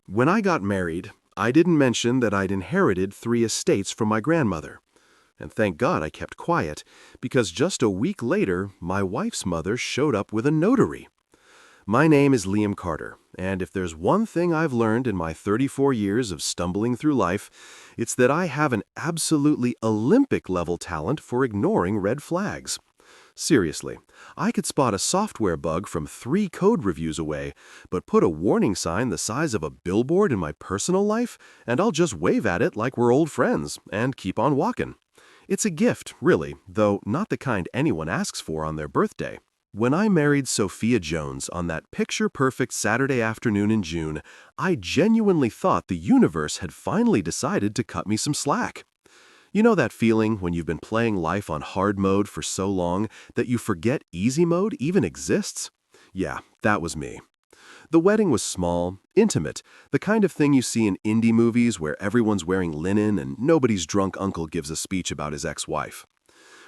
When I got married, I didn't mention that I'd inherited 3 estates from my grandmother. And thank God I kept quiet, because just a week later, my wife's mother showed up with a notary. My name is Liam Carter, and if there's one thing I've learned in my 34 years of stumbling through life, it's that I have an absolutely Olympic-level talent for ignoring red flags. Seriously, I could spot a software bug from 3 code reviews away, but put a warning sign the size of a billboard in my personal life, and I'll just wave at it like we're old friends and keep on walking. It's a gift, really, though not the kind anyone asks for on their birthday. When I married Sophia Jones on that picture-perfect Saturday afternoon in June, I genuinely thought the universe had finally decided to cut me some slack. You know that feeling when you've been playing life on hard mode for so long that you forget easy mode even exists? Yeah, that was me. The wedding was small, intimate, the kind of thing you see in indie movies where everyone's wearing linen and nobody's drunk uncle gives a speech about his ex-wife.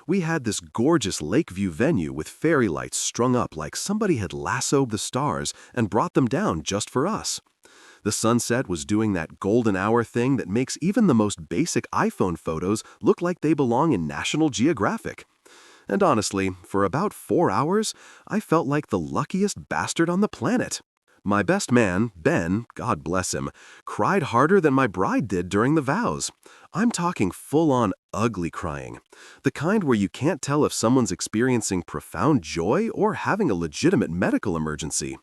We had this gorgeous lakeview venue with fairy lights strung up like somebody had lassoed the stars and brought them down just for us. The sunset was doing that golden hour thing that makes even the most basic iPhone photos look like they belong in National Geographic. And honestly, for about 4 hours, I felt like the luckiest bastard on the planet. My best man, Ben, God bless him, cried harder than my bride did during the vows. I'm talking full-on ugly crying, the kind where you can't tell if someone's experiencing profound joy or having a legitimate medical emergency.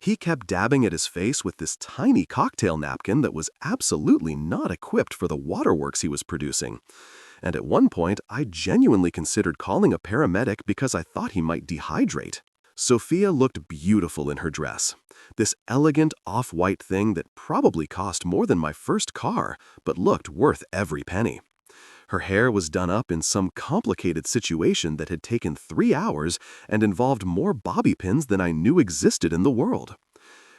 He kept dabbing at his face with this tiny cocktail napkin that was absolutely not equipped for the waterworks he was producing. And at one point, I genuinely considered calling a paramedic because I thought he might dehydrate. Sophia looked beautiful in her dress. This elegant off-white thing that probably cost more than my first car, but looked worth every penny. Her hair was done up in some complicated situation that had taken 3 hours and involved more bobby pins than I knew existed in the world.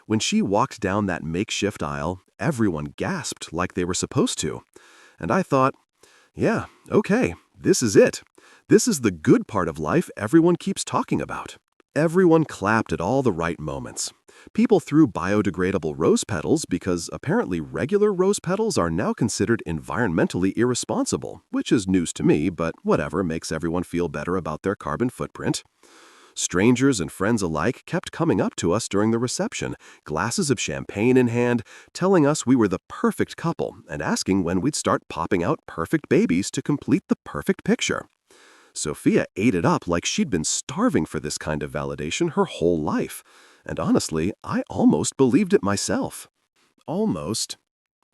When she walked down that makeshift aisle, everyone gasped like they were supposed to. And I thought, yeah, okay, this is it. This is the good part of life everyone keeps talking about. Everyone clapped at all the right moments. People threw biodegradable rose petals because apparently regular rose petals are now considered environmentally irresponsible, which is news to me, but whatever makes everyone feel better about their carbon footprint. Strangers and friends alike kept coming up to us during the reception, glasses of champagne in hand, telling us we were the perfect couple and asking when we'd start popping out perfect babies to complete the perfect picture. Sophia ate it up like she'd been starving for this kind of validation her whole life. And honestly, I almost believed it myself. Almost.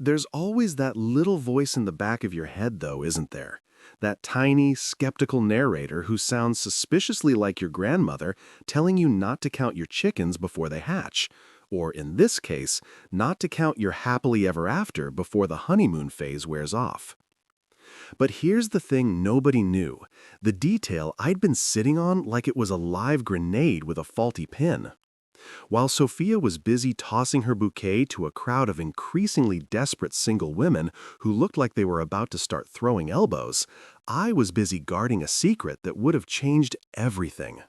There's always that little voice in the back of your head, though, isn't there? That tiny, skeptical narrator who sounds suspiciously like your grandmother telling you not to count your chickens before they hatch. Or in this case, not to count your happily ever after before the honeymoon phase wears off. But here's the thing nobody knew, the detail I'd been sitting on like it was a live grenade with a faulty pin. While Sophia was busy tossing her bouquet to a crowd of increasingly desperate single women who looked like they were about to start throwing elbows, I was busy guarding a secret that would have changed everything.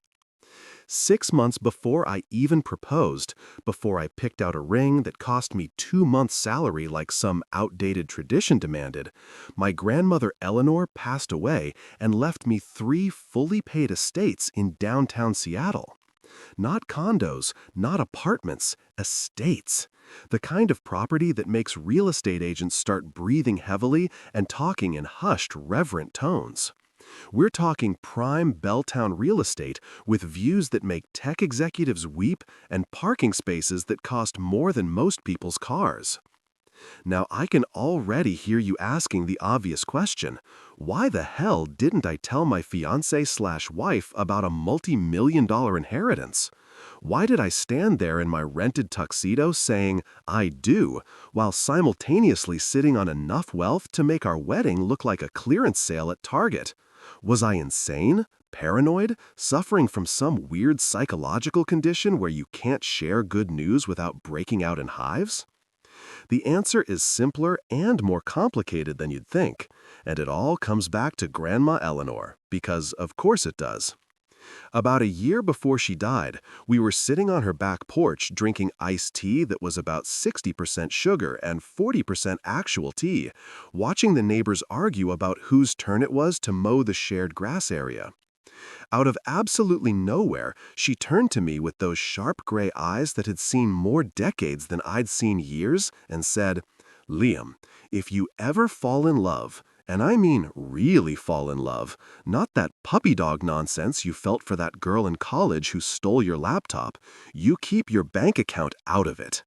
6 months before I even proposed, before I picked out a ring that cost me 2 months' salary like some outdated tradition demanded, my grandmother Eleanor passed away and left me 3 fully paid estates in downtown Seattle. Not condos, not apartments, estates. The kind of property that makes real estate agents start breathing heavily and talking in hushed, reverent tones. We're talking prime Belltown real estate with views that make tech executives weep and parking spaces that cost more than most people's cars. Now, I can already hear you asking the obvious question, why the hell didn't I tell my fiancé/wife about a multi-million-dollar inheritance? Why did I stand there in my rented tuxedo saying, I do, while simultaneously sitting on enough wealth to make our wedding look like a clearance sale at Target? Was I insane? Paranoid? Suffering from some weird psychological condition where you can't share good news without breaking out in hives? The answer is simpler and more complicated than you'd think, and it all comes back to Grandma Eleanor, because of course it does. About a year before she died, we were sitting on her back porch drinking iced tea that was about 60% sugar and 40% actual tea, watching the neighbors argue about whose turn it was to mow the shared grass area. Out of absolutely nowhere, she turned to me with those sharp gray eyes that had seen more decades than I'd seen years and said, "Liam, if you ever fall in love, and I mean really fall in love, not that puppy dog nonsense you felt for that girl in college who stole your laptop, you keep your bank account out of it."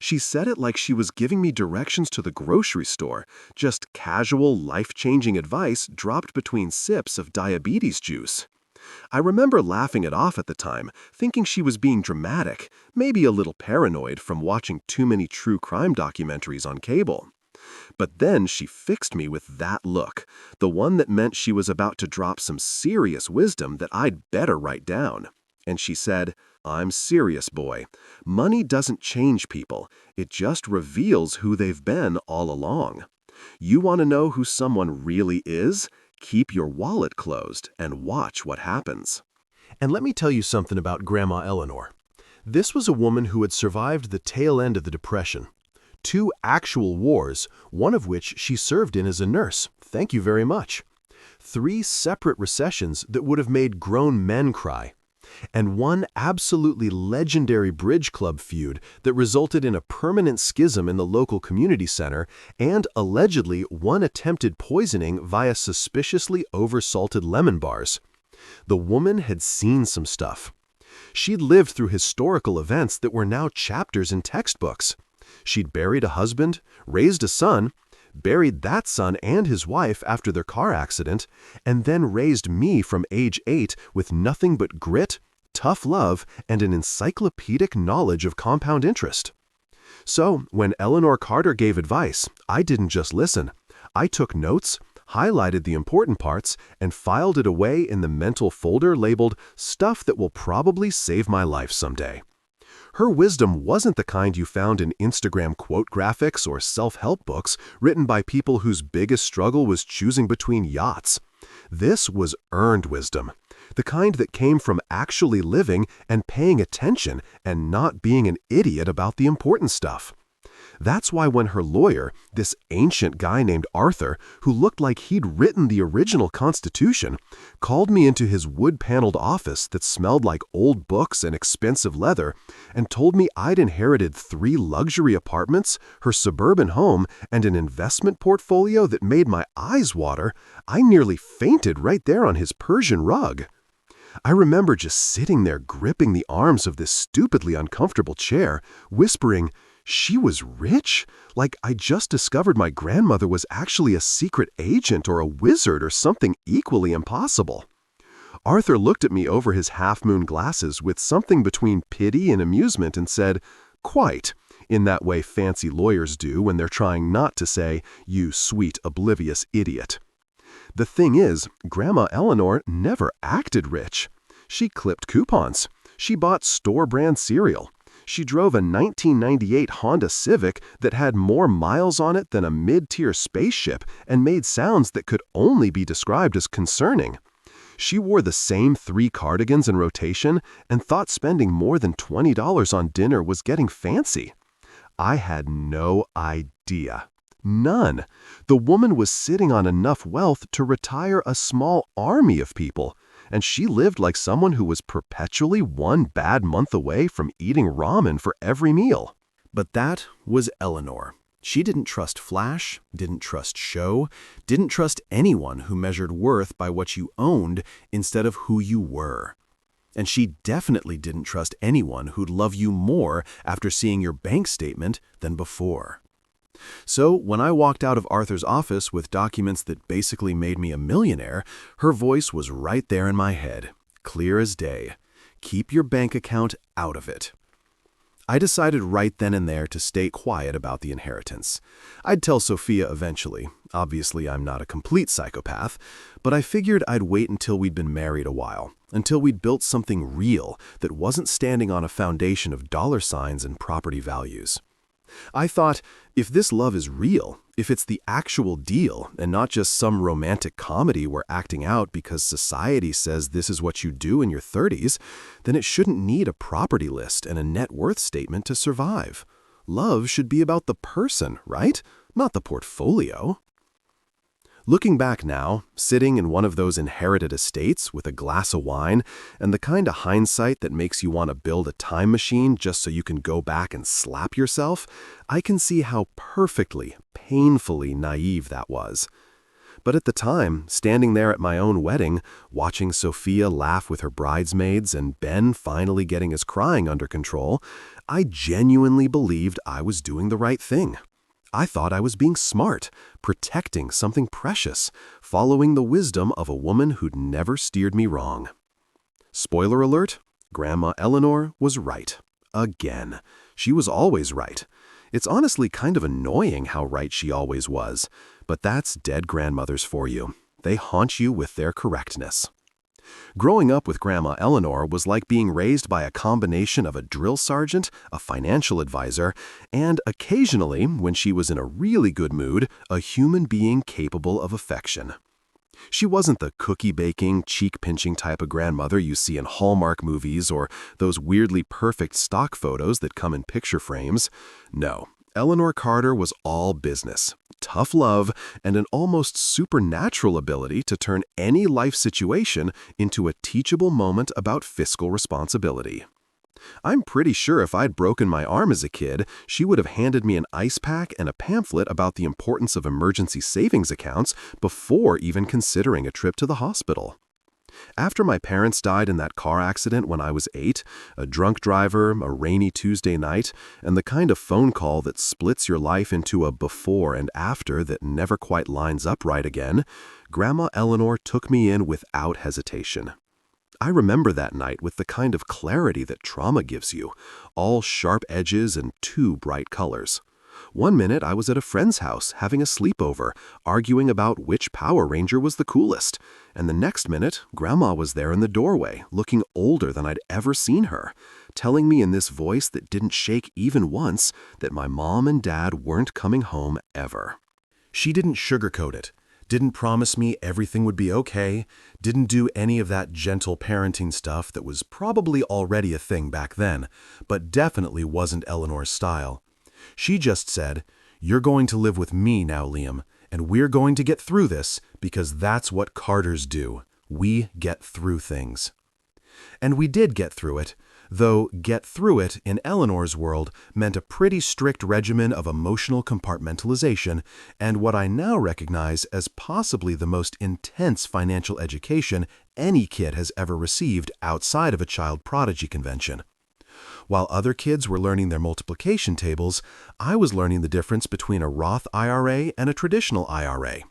She said it like she was giving me directions to the grocery store, just casual, life-changing advice dropped between sips of diabetes juice. I remember laughing it off at the time, thinking she was being dramatic, maybe a little paranoid from watching too many true crime documentaries on cable. But then she fixed me with that look, the one that meant she was about to drop some serious wisdom that I'd better write down. And she said, "I'm serious, boy. Money doesn't change people. It just reveals who they've been all along. You want to know who someone really is? Keep your wallet closed and watch what happens." And let me tell you something about Grandma Eleanor. This was a woman who had survived the tail end of the Depression. 2 actual wars, one of which she served in as a nurse. Thank you very much. 3 separate recessions that would have made grown men cry. And 1 absolutely legendary bridge club feud that resulted in a permanent schism in the local community center and allegedly 1 attempted poisoning via suspiciously oversalted lemon bars. The woman had seen some stuff. She'd lived through historical events that were now chapters in textbooks. She'd buried a husband, raised a son, buried that son and his wife after their car accident, and then raised me from age 8 with nothing but grit, tough love, and an encyclopedic knowledge of compound interest. So, when Eleanor Carter gave advice, I didn't just listen. I took notes, highlighted the important parts, and filed it away in the mental folder labeled "Stuff that will probably save my life someday." Her wisdom wasn't the kind you found in Instagram quote graphics or self-help books written by people whose biggest struggle was choosing between yachts. This was earned wisdom, the kind that came from actually living and paying attention and not being an idiot about the important stuff. That's why when her lawyer, this ancient guy named Arthur, who looked like he'd written the original Constitution, called me into his wood-paneled office that smelled like old books and expensive leather and told me I'd inherited 3 luxury apartments, her suburban home, and an investment portfolio that made my eyes water, I nearly fainted right there on his Persian rug. I remember just sitting there gripping the arms of this stupidly uncomfortable chair, whispering, "She was rich? Like I just discovered my grandmother was actually a secret agent or a wizard or something equally impossible." Arthur looked at me over his half-moon glasses with something between pity and amusement and said, "Quite," in that way fancy lawyers do when they're trying not to say, "You sweet, oblivious idiot." The thing is, Grandma Eleanor never acted rich. She clipped coupons. She bought store-brand cereal. She drove a 1998 Honda Civic that had more miles on it than a mid-tier spaceship and made sounds that could only be described as concerning. She wore the same 3 cardigans in rotation and thought spending more than $20 on dinner was getting fancy. I had no idea. None. The woman was sitting on enough wealth to retire a small army of people, and she lived like someone who was perpetually 1 bad month away from eating ramen for every meal. But that was Eleanor. She didn't trust flash, didn't trust show, didn't trust anyone who measured worth by what you owned instead of who you were. And she definitely didn't trust anyone who'd love you more after seeing your bank statement than before. So when I walked out of Arthur's office with documents that basically made me a millionaire, her voice was right there in my head, clear as day. Keep your bank account out of it. I decided right then and there to stay quiet about the inheritance. I'd tell Sophia eventually. Obviously, I'm not a complete psychopath, but I figured I'd wait until we'd been married a while, until we'd built something real that wasn't standing on a foundation of dollar signs and property values. I thought, if this love is real, If it's the actual deal and not just some romantic comedy we're acting out because society says this is what you do in your 30s, then it shouldn't need a property list and a net worth statement to survive. Love should be about the person, right? Not the portfolio. Looking back now, sitting in one of those inherited estates with a glass of wine and the kind of hindsight that makes you want to build a time machine just so you can go back and slap yourself, I can see how perfectly, painfully naive that was. But at the time, standing there at my own wedding, watching Sophia laugh with her bridesmaids and Ben finally getting his crying under control, I genuinely believed I was doing the right thing. I thought I was being smart, protecting something precious, following the wisdom of a woman who'd never steered me wrong. Spoiler alert, Grandma Eleanor was right. Again. She was always right. It's honestly kind of annoying how right she always was, but that's dead grandmothers for you. They haunt you with their correctness. Growing up with Grandma Eleanor was like being raised by a combination of a drill sergeant, a financial advisor, and occasionally, when she was in a really good mood, a human being capable of affection. She wasn't the cookie-baking, cheek-pinching type of grandmother you see in Hallmark movies or those weirdly perfect stock photos that come in picture frames. No, Eleanor Carter was all business, tough love, and an almost supernatural ability to turn any life situation into a teachable moment about fiscal responsibility. I'm pretty sure if I'd broken my arm as a kid, she would have handed me an ice pack and a pamphlet about the importance of emergency savings accounts before even considering a trip to the hospital. After my parents died in that car accident when I was 8, a drunk driver, a rainy Tuesday night, and the kind of phone call that splits your life into a before and after that never quite lines up right again, Grandma Eleanor took me in without hesitation. I remember that night with the kind of clarity that trauma gives you, all sharp edges and two bright colors. One minute I was at a friend's house having a sleepover, arguing about which Power Ranger was the coolest, and the next minute Grandma was there in the doorway, looking older than I'd ever seen her, telling me in this voice that didn't shake even once that my mom and dad weren't coming home ever. She didn't sugarcoat it. Didn't promise me everything would be okay, didn't do any of that gentle parenting stuff that was probably already a thing back then, but definitely wasn't Eleanor's style. She just said, "You're going to live with me now, Liam, and we're going to get through this because that's what Carters do. We get through things." And we did get through it, though get through it in Eleanor's world meant a pretty strict regimen of emotional compartmentalization and what I now recognize as possibly the most intense financial education any kid has ever received outside of a child prodigy convention. While other kids were learning their multiplication tables, I was learning the difference between a Roth IRA and a traditional IRA.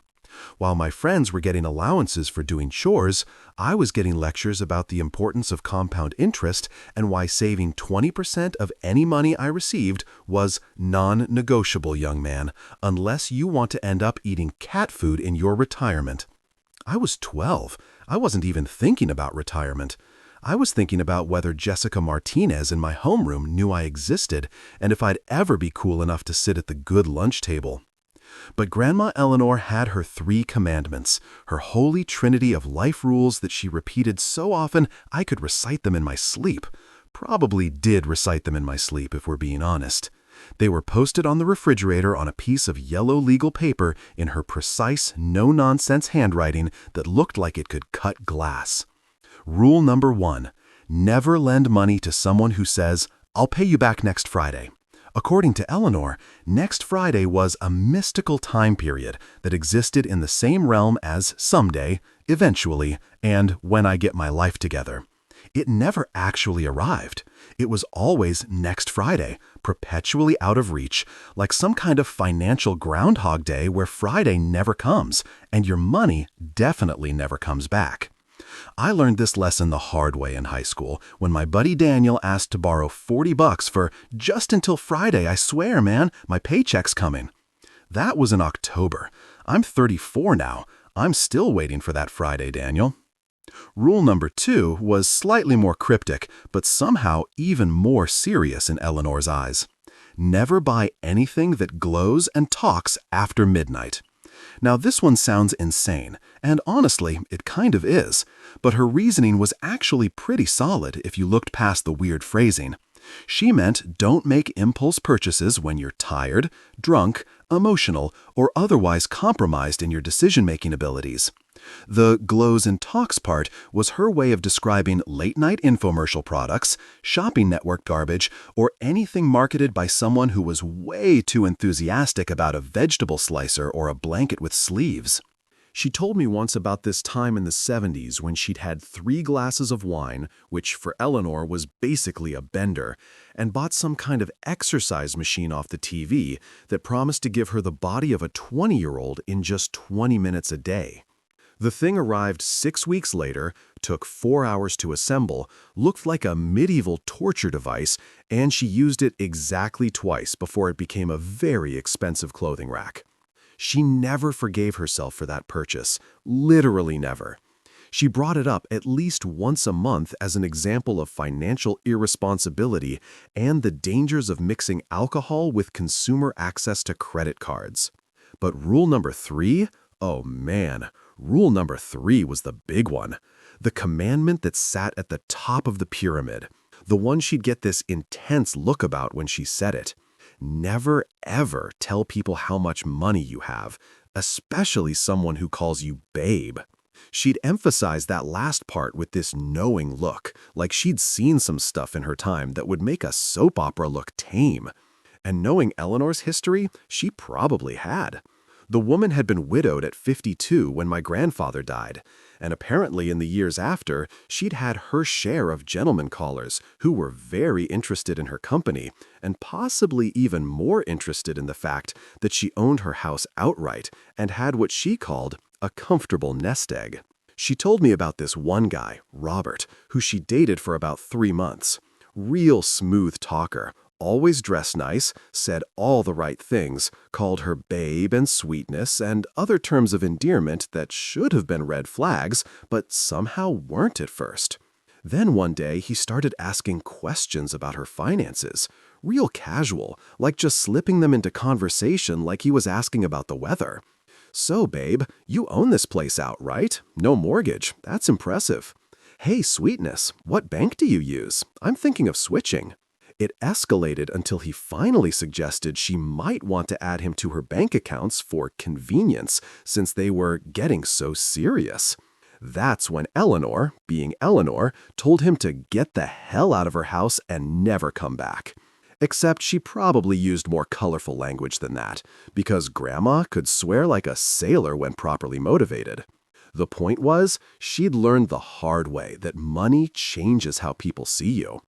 While my friends were getting allowances for doing chores, I was getting lectures about the importance of compound interest and why saving 20% of any money I received was non-negotiable, young man, unless you want to end up eating cat food in your retirement. I was 12. I wasn't even thinking about retirement. I was thinking about whether Jessica Martinez in my homeroom knew I existed and if I'd ever be cool enough to sit at the good lunch table. But Grandma Eleanor had her 3 commandments, her holy trinity of life rules that she repeated so often I could recite them in my sleep. Probably did recite them in my sleep, if we're being honest. They were posted on the refrigerator on a piece of yellow legal paper in her precise, no-nonsense handwriting that looked like it could cut glass. Rule number 1, never lend money to someone who says, "I'll pay you back next Friday." According to Eleanor, next Friday was a mystical time period that existed in the same realm as someday, eventually, and when I get my life together. It never actually arrived. It was always next Friday, perpetually out of reach, like some kind of financial Groundhog Day where Friday never comes, and your money definitely never comes back. I learned this lesson the hard way in high school when my buddy Daniel asked to borrow $40 for just until Friday. I swear, man, my paycheck's coming. That was in October. I'm 34 now. I'm still waiting for that Friday, Daniel. Rule number 2 was slightly more cryptic, but somehow even more serious in Eleanor's eyes. Never buy anything that glows and talks after midnight. Now, this one sounds insane, and honestly, it kind of is, but her reasoning was actually pretty solid if you looked past the weird phrasing. She meant don't make impulse purchases when you're tired, drunk, emotional, or otherwise compromised in your decision-making abilities. The glows and talks part was her way of describing late-night infomercial products, shopping network garbage, or anything marketed by someone who was way too enthusiastic about a vegetable slicer or a blanket with sleeves. She told me once about this time in the 70s when she'd had 3 glasses of wine, which for Eleanor was basically a bender, and bought some kind of exercise machine off the TV that promised to give her the body of a 20-year-old in just 20 minutes a day. The thing arrived 6 weeks later, took 4 hours to assemble, looked like a medieval torture device, and she used it exactly twice before it became a very expensive clothing rack. She never forgave herself for that purchase, literally never. She brought it up at least once a month as an example of financial irresponsibility and the dangers of mixing alcohol with consumer access to credit cards. But rule number 3? Oh man, rule number 3 was the big one. The commandment that sat at the top of the pyramid. The one she'd get this intense look about when she said it. Never, ever tell people how much money you have, especially someone who calls you babe. She'd emphasize that last part with this knowing look, like she'd seen some stuff in her time that would make a soap opera look tame. And knowing Eleanor's history, she probably had. The woman had been widowed at 52 when my grandfather died, and apparently in the years after, she'd had her share of gentlemen callers who were very interested in her company and possibly even more interested in the fact that she owned her house outright and had what she called a comfortable nest egg. She told me about this one guy, Robert, who she dated for about 3 months. Real smooth talker. Always dressed nice, said all the right things, called her babe and sweetness and other terms of endearment that should have been red flags, but somehow weren't at first. Then one day he started asking questions about her finances, real casual, like just slipping them into conversation like he was asking about the weather. So babe, you own this place outright? No mortgage, that's impressive. Hey sweetness, what bank do you use? I'm thinking of switching. It escalated until he finally suggested she might want to add him to her bank accounts for convenience since they were getting so serious. That's when Eleanor, being Eleanor, told him to get the hell out of her house and never come back. Except she probably used more colorful language than that, because Grandma could swear like a sailor when properly motivated. The point was, she'd learned the hard way that money changes how people see you.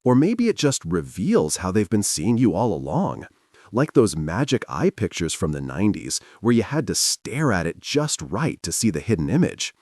Or maybe it just reveals how they've been seeing you all along. Like those magic eye pictures from the 90s, where you had to stare at it just right to see the hidden image.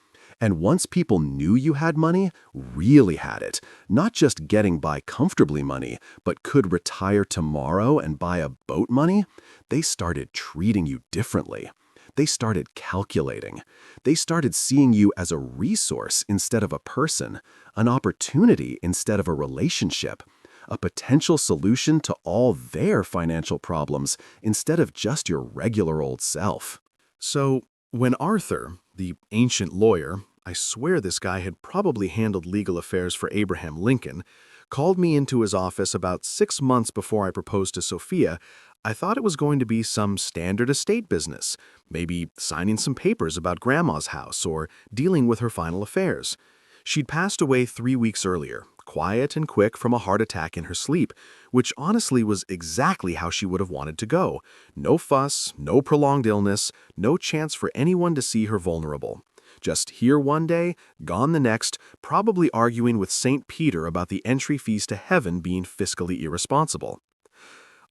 And once people knew you had money, really had it, not just getting by comfortably money, but could retire tomorrow and buy a boat money, they started treating you differently. They started calculating. They started seeing you as a resource instead of a person, an opportunity instead of a relationship, a potential solution to all their financial problems instead of just your regular old self. So, when Arthur, the ancient lawyer, I swear this guy had probably handled legal affairs for Abraham Lincoln, called me into his office about 6 months before I proposed to Sophia, I thought it was going to be some standard estate business, maybe signing some papers about Grandma's house or dealing with her final affairs. She'd passed away 3 weeks earlier, quiet and quick from a heart attack in her sleep, which honestly was exactly how she would have wanted to go. No fuss, no prolonged illness, no chance for anyone to see her vulnerable. Just here one day, gone the next, probably arguing with St. Peter about the entry fees to heaven being fiscally irresponsible.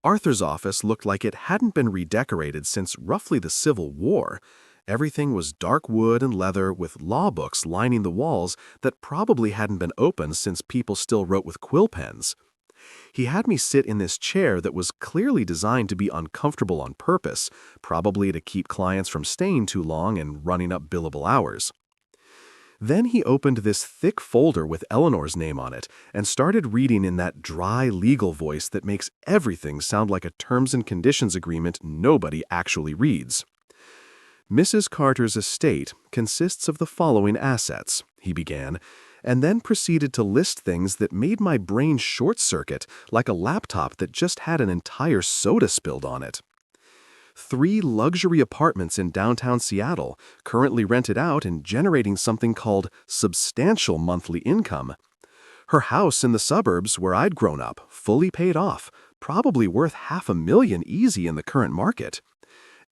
Arthur's office looked like it hadn't been redecorated since roughly the Civil War. Everything was dark wood and leather with law books lining the walls that probably hadn't been opened since people still wrote with quill pens. He had me sit in this chair that was clearly designed to be uncomfortable on purpose, probably to keep clients from staying too long and running up billable hours. Then he opened this thick folder with Eleanor's name on it and started reading in that dry legal voice that makes everything sound like a terms and conditions agreement nobody actually reads. Mrs. Carter's estate consists of the following assets, he began, and then proceeded to list things that made my brain short-circuit like a laptop that just had an entire soda spilled on it. 3 luxury apartments in downtown Seattle, currently rented out and generating something called substantial monthly income. Her house in the suburbs where I'd grown up, fully paid off, probably worth $500,000 easy in the current market.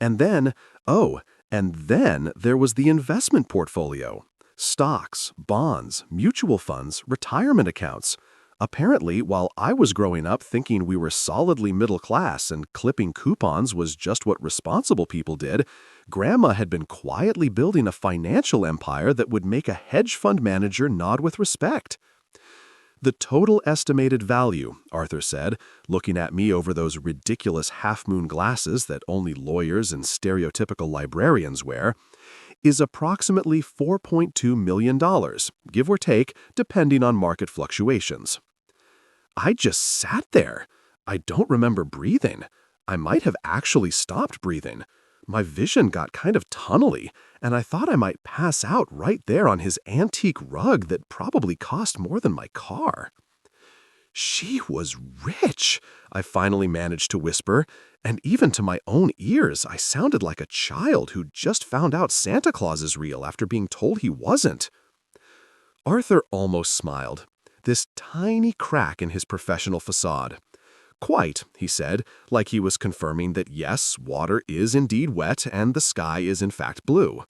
And then there was the investment portfolio. Stocks, bonds, mutual funds, retirement accounts. Apparently, while I was growing up thinking we were solidly middle class and clipping coupons was just what responsible people did, Grandma had been quietly building a financial empire that would make a hedge fund manager nod with respect. The total estimated value, Arthur said, looking at me over those ridiculous half-moon glasses that only lawyers and stereotypical librarians wear, is approximately $4.2 million, give or take, depending on market fluctuations. I just sat there. I don't remember breathing. I might have actually stopped breathing. My vision got kind of tunnely, and I thought I might pass out right there on his antique rug that probably cost more than my car. She was rich, I finally managed to whisper, and even to my own ears I sounded like a child who just found out Santa Claus is real after being told he wasn't. Arthur almost smiled, this tiny crack in his professional facade. Quite, he said, like he was confirming that yes, water is indeed wet and the sky is in fact blue.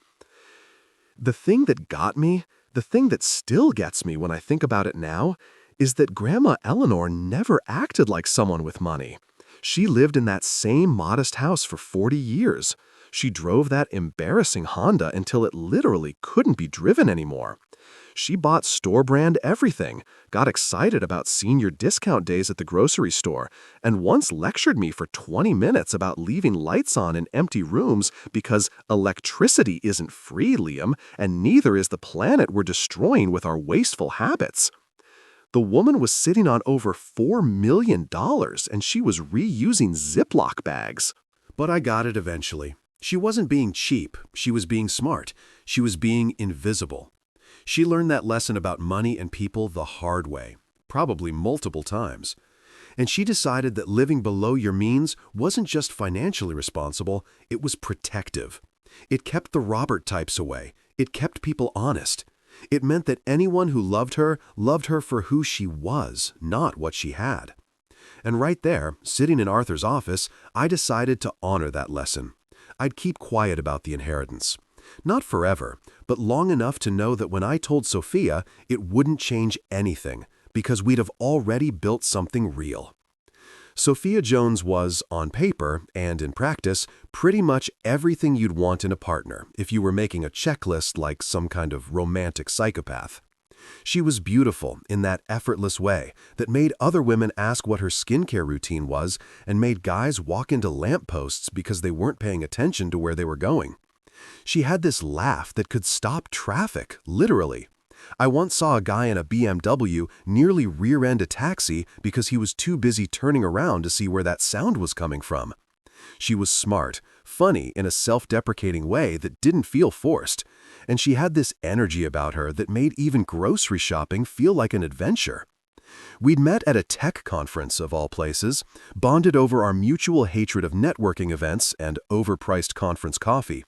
The thing that got me, the thing that still gets me when I think about it now, is that Grandma Eleanor never acted like someone with money. She lived in that same modest house for 40 years. She drove that embarrassing Honda until it literally couldn't be driven anymore. She bought store-brand everything, got excited about senior discount days at the grocery store, and once lectured me for 20 minutes about leaving lights on in empty rooms because electricity isn't free, Liam, and neither is the planet we're destroying with our wasteful habits. The woman was sitting on over $4 million, and she was reusing Ziploc bags. But I got it eventually. She wasn't being cheap. She was being smart. She was being invisible. She learned that lesson about money and people the hard way, probably multiple times. And she decided that living below your means wasn't just financially responsible, it was protective. It kept the Robert types away. It kept people honest. It meant that anyone who loved her for who she was, not what she had. And right there, sitting in Arthur's office, I decided to honor that lesson. I'd keep quiet about the inheritance. Not forever, but long enough to know that when I told Sophia, it wouldn't change anything, because we'd have already built something real. Sophia Jones was, on paper and in practice, pretty much everything you'd want in a partner if you were making a checklist like some kind of romantic psychopath. She was beautiful in that effortless way that made other women ask what her skincare routine was and made guys walk into lampposts because they weren't paying attention to where they were going. She had this laugh that could stop traffic, literally. I once saw a guy in a BMW nearly rear-end a taxi because he was too busy turning around to see where that sound was coming from. She was smart, funny in a self-deprecating way that didn't feel forced, and she had this energy about her that made even grocery shopping feel like an adventure. We'd met at a tech conference, of all places, bonded over our mutual hatred of networking events and overpriced conference coffee.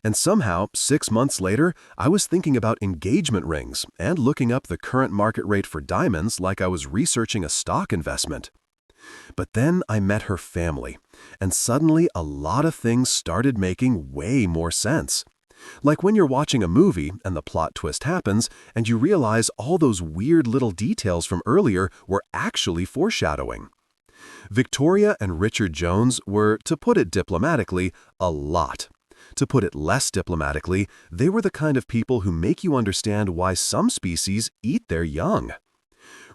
And somehow, 6 months later, I was thinking about engagement rings and looking up the current market rate for diamonds like I was researching a stock investment. But then I met her family, and suddenly a lot of things started making way more sense. Like when you're watching a movie and the plot twist happens and you realize all those weird little details from earlier were actually foreshadowing. Victoria and Richard Jones were, to put it diplomatically, a lot. To put it less diplomatically, they were the kind of people who make you understand why some species eat their young.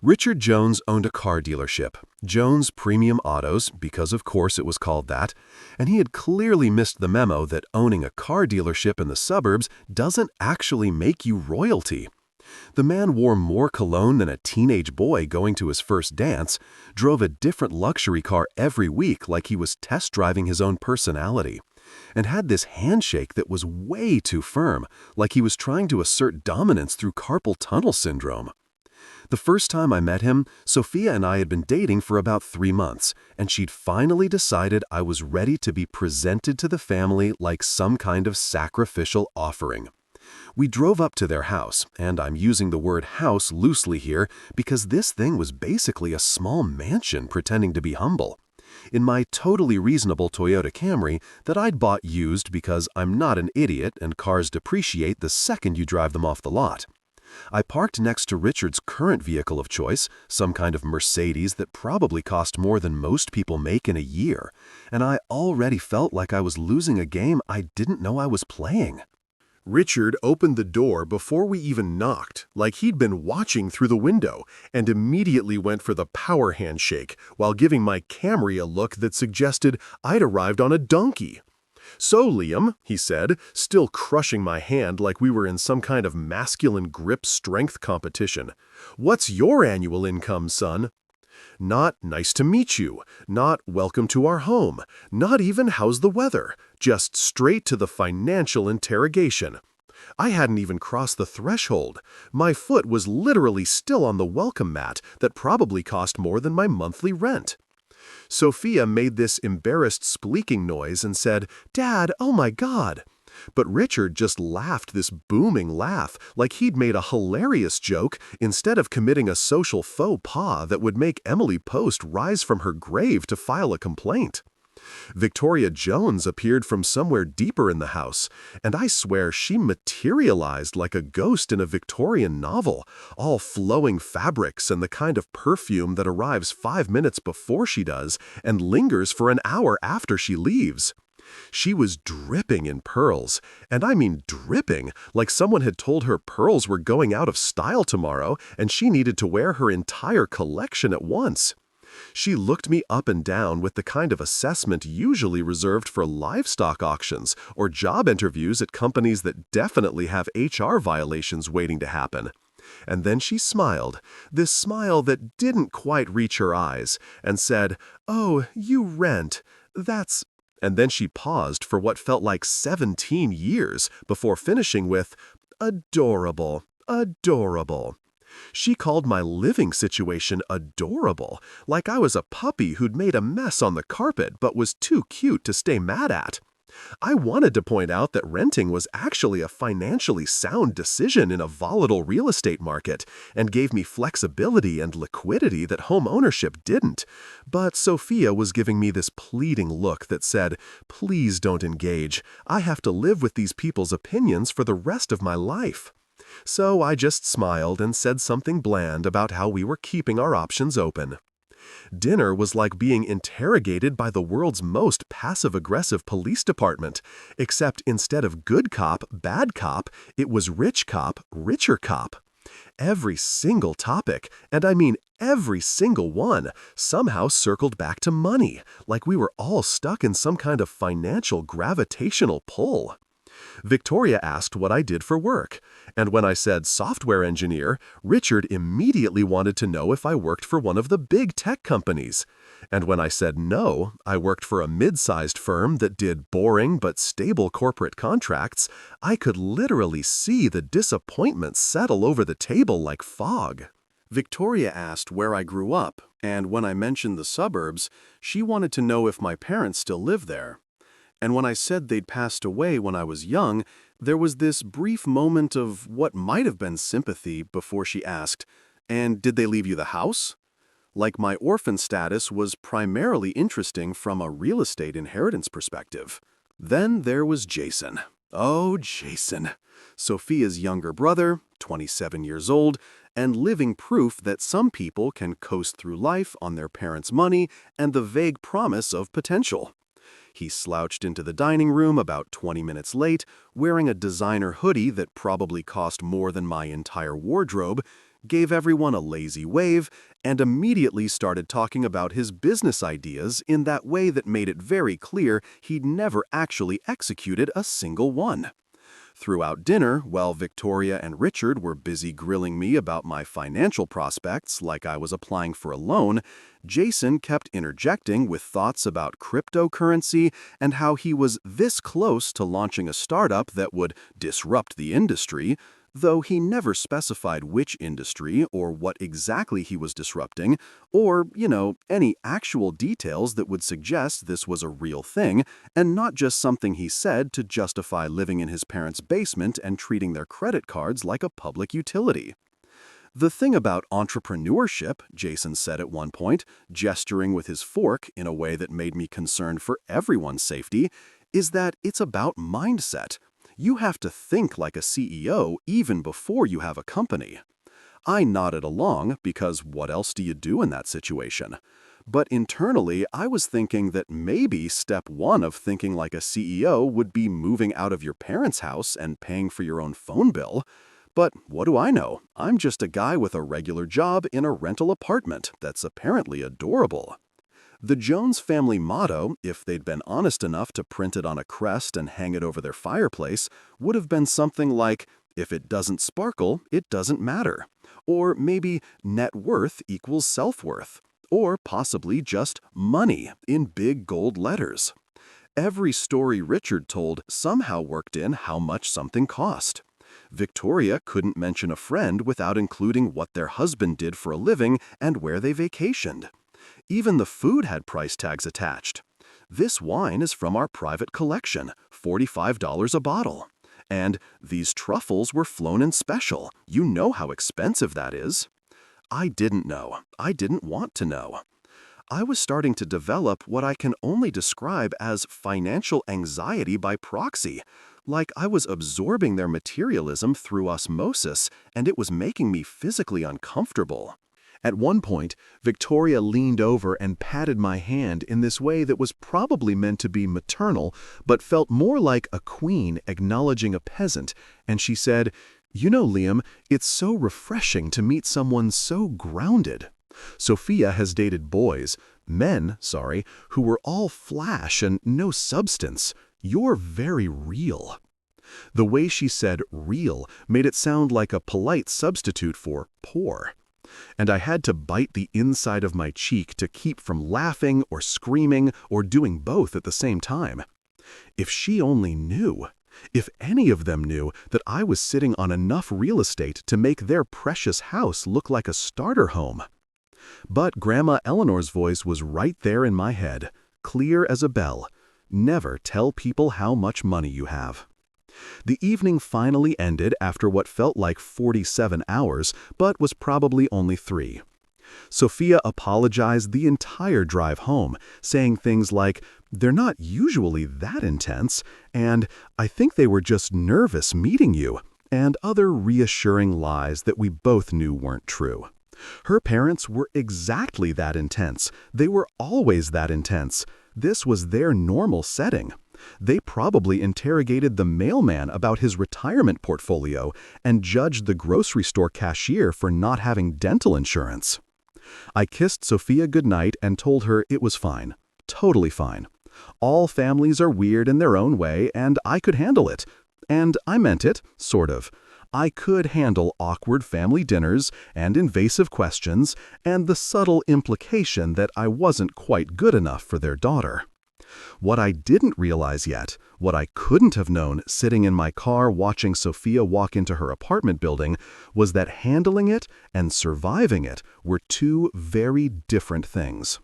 Richard Jones owned a car dealership, Jones Premium Autos, because of course it was called that, and he had clearly missed the memo that owning a car dealership in the suburbs doesn't actually make you royalty. The man wore more cologne than a teenage boy going to his first dance, drove a different luxury car every week like he was test driving his own personality, and had this handshake that was way too firm, like he was trying to assert dominance through carpal tunnel syndrome. The first time I met him, Sophia and I had been dating for about 3 months, and she'd finally decided I was ready to be presented to the family like some kind of sacrificial offering. We drove up to their house, and I'm using the word house loosely here because this thing was basically a small mansion pretending to be humble, in my totally reasonable Toyota Camry that I'd bought used because I'm not an idiot and cars depreciate the second you drive them off the lot. I parked next to Richard's current vehicle of choice, some kind of Mercedes that probably cost more than most people make in a year, and I already felt like I was losing a game I didn't know I was playing. Richard opened the door before we even knocked, like he'd been watching through the window, and immediately went for the power handshake while giving my Camry a look that suggested I'd arrived on a donkey. "So, Liam," he said, still crushing my hand like we were in some kind of masculine grip strength competition, "what's your annual income, son?" Not "nice to meet you," not "welcome to our home," not even "how's the weather," just straight to the financial interrogation. I hadn't even crossed the threshold. My foot was literally still on the welcome mat that probably cost more than my monthly rent. Sophia made this embarrassed squeaking noise and said, "Dad, oh my God." But Richard just laughed this booming laugh like he'd made a hilarious joke instead of committing a social faux pas that would make Emily Post rise from her grave to file a complaint. Victoria Jones appeared from somewhere deeper in the house, and I swear she materialized like a ghost in a Victorian novel, all flowing fabrics and the kind of perfume that arrives 5 minutes before she does and lingers for an hour after she leaves. She was dripping in pearls, and I mean dripping, like someone had told her pearls were going out of style tomorrow and she needed to wear her entire collection at once. She looked me up and down with the kind of assessment usually reserved for livestock auctions or job interviews at companies that definitely have HR violations waiting to happen. And then she smiled, this smile that didn't quite reach her eyes, and said, "Oh, you rent. That's—" And then she paused for what felt like 17 years before finishing with, "Adorable, adorable." She called my living situation adorable, like I was a puppy who'd made a mess on the carpet but was too cute to stay mad at. I wanted to point out that renting was actually a financially sound decision in a volatile real estate market and gave me flexibility and liquidity that home ownership didn't. But Sophia was giving me this pleading look that said, "Please don't engage. I have to live with these people's opinions for the rest of my life." So I just smiled and said something bland about how we were keeping our options open. Dinner was like being interrogated by the world's most passive-aggressive police department, except instead of good cop, bad cop, it was rich cop, richer cop. Every single topic, and I mean every single one, somehow circled back to money, like we were all stuck in some kind of financial gravitational pull. Victoria asked what I did for work, and when I said software engineer, Richard immediately wanted to know if I worked for one of the big tech companies. And when I said no, I worked for a mid-sized firm that did boring but stable corporate contracts, I could literally see the disappointment settle over the table like fog. Victoria asked where I grew up, and when I mentioned the suburbs, she wanted to know if my parents still lived there. And when I said they'd passed away when I was young, there was this brief moment of what might have been sympathy before she asked, "And did they leave you the house?" Like my orphan status was primarily interesting from a real estate inheritance perspective. Then there was Jason. Oh, Jason. Sophia's younger brother, 27 years old, and living proof that some people can coast through life on their parents' money and the vague promise of potential. He slouched into the dining room about 20 minutes late, wearing a designer hoodie that probably cost more than my entire wardrobe, gave everyone a lazy wave, and immediately started talking about his business ideas in that way that made it very clear he'd never actually executed a single one. Throughout dinner, while Victoria and Richard were busy grilling me about my financial prospects like I was applying for a loan, Jason kept interjecting with thoughts about cryptocurrency and how he was this close to launching a startup that would disrupt the industry, though he never specified which industry or what exactly he was disrupting, or, any actual details that would suggest this was a real thing and not just something he said to justify living in his parents' basement and treating their credit cards like a public utility. The thing about entrepreneurship, Jason said at one point, gesturing with his fork in a way that made me concerned for everyone's safety, is that it's about mindset. You have to think like a CEO even before you have a company. I nodded along because what else do you do in that situation? But internally, I was thinking that maybe step one of thinking like a CEO would be moving out of your parents' house and paying for your own phone bill. But what do I know? I'm just a guy with a regular job in a rental apartment that's apparently adorable. The Jones family motto, if they'd been honest enough to print it on a crest and hang it over their fireplace, would have been something like, if it doesn't sparkle, it doesn't matter. Or maybe net worth equals self-worth. Or possibly just money in big gold letters. Every story Richard told somehow worked in how much something cost. Victoria couldn't mention a friend without including what their husband did for a living and where they vacationed. Even the food had price tags attached. This wine is from our private collection, $45 a bottle. And these truffles were flown in special. You know how expensive that is. I didn't know. I didn't want to know. I was starting to develop what I can only describe as financial anxiety by proxy, like I was absorbing their materialism through osmosis, and it was making me physically uncomfortable. At one point, Victoria leaned over and patted my hand in this way that was probably meant to be maternal, but felt more like a queen acknowledging a peasant, and she said, "You know, Liam, it's so refreshing to meet someone so grounded. Sophia has dated men, who were all flash and no substance. You're very real." The way she said real made it sound like a polite substitute for poor. And I had to bite the inside of my cheek to keep from laughing or screaming or doing both at the same time. If she only knew, if any of them knew that I was sitting on enough real estate to make their precious house look like a starter home. But Grandma Eleanor's voice was right there in my head, clear as a bell. Never tell people how much money you have. The evening finally ended after what felt like 47 hours, but was probably only 3. Sophia apologized the entire drive home, saying things like, "They're not usually that intense," and "I think they were just nervous meeting you," and other reassuring lies that we both knew weren't true. Her parents were exactly that intense. They were always that intense. This was their normal setting. They probably interrogated the mailman about his retirement portfolio and judged the grocery store cashier for not having dental insurance. I kissed Sophia goodnight and told her it was fine. Totally fine. All families are weird in their own way, and I could handle it. And I meant it, sort of. I could handle awkward family dinners and invasive questions and the subtle implication that I wasn't quite good enough for their daughter. What I didn't realize yet, what I couldn't have known sitting in my car watching Sophia walk into her apartment building, was that handling it and surviving it were two very different things.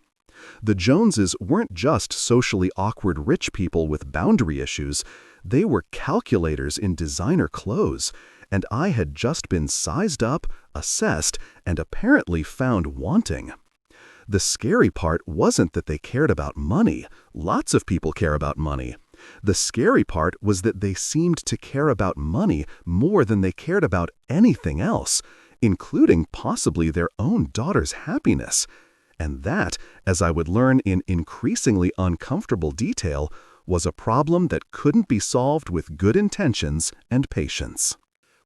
The Joneses weren't just socially awkward rich people with boundary issues, they were calculators in designer clothes, and I had just been sized up, assessed, and apparently found wanting. The scary part wasn't that they cared about money. Lots of people care about money. The scary part was that they seemed to care about money more than they cared about anything else, including possibly their own daughter's happiness. And that, as I would learn in increasingly uncomfortable detail, was a problem that couldn't be solved with good intentions and patience.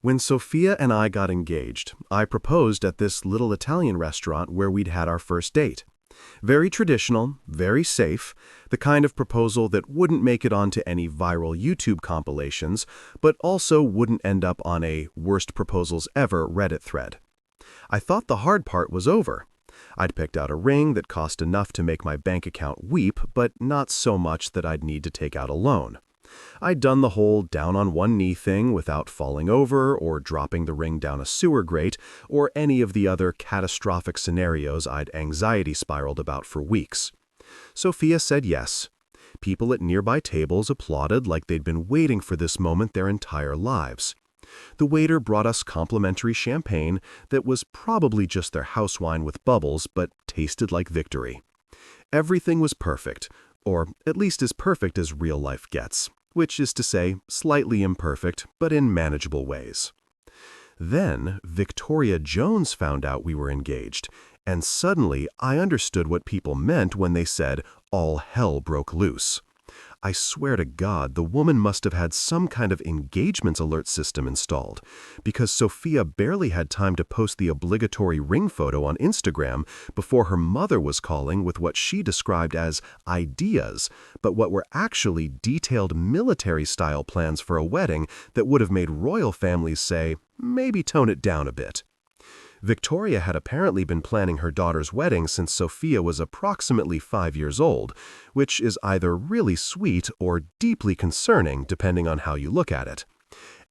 When Sophia and I got engaged, I proposed at this little Italian restaurant where we'd had our first date. Very traditional, very safe, the kind of proposal that wouldn't make it onto any viral YouTube compilations, but also wouldn't end up on a worst proposals ever Reddit thread. I thought the hard part was over. I'd picked out a ring that cost enough to make my bank account weep, but not so much that I'd need to take out a loan. I'd done the whole down-on-one-knee thing without falling over or dropping the ring down a sewer grate or any of the other catastrophic scenarios I'd anxiety spiraled about for weeks. Sophia said yes. People at nearby tables applauded like they'd been waiting for this moment their entire lives. The waiter brought us complimentary champagne that was probably just their house wine with bubbles but tasted like victory. Everything was perfect, or at least as perfect as real life gets, which is to say, slightly imperfect, but in manageable ways. Then, Victoria Jones found out we were engaged, and suddenly I understood what people meant when they said, all hell broke loose. I swear to God, the woman must have had some kind of engagement alert system installed, because Sophia barely had time to post the obligatory ring photo on Instagram before her mother was calling with what she described as ideas, but what were actually detailed military-style plans for a wedding that would have made royal families say, maybe tone it down a bit. Victoria had apparently been planning her daughter's wedding since Sophia was approximately 5 years old, which is either really sweet or deeply concerning depending on how you look at it.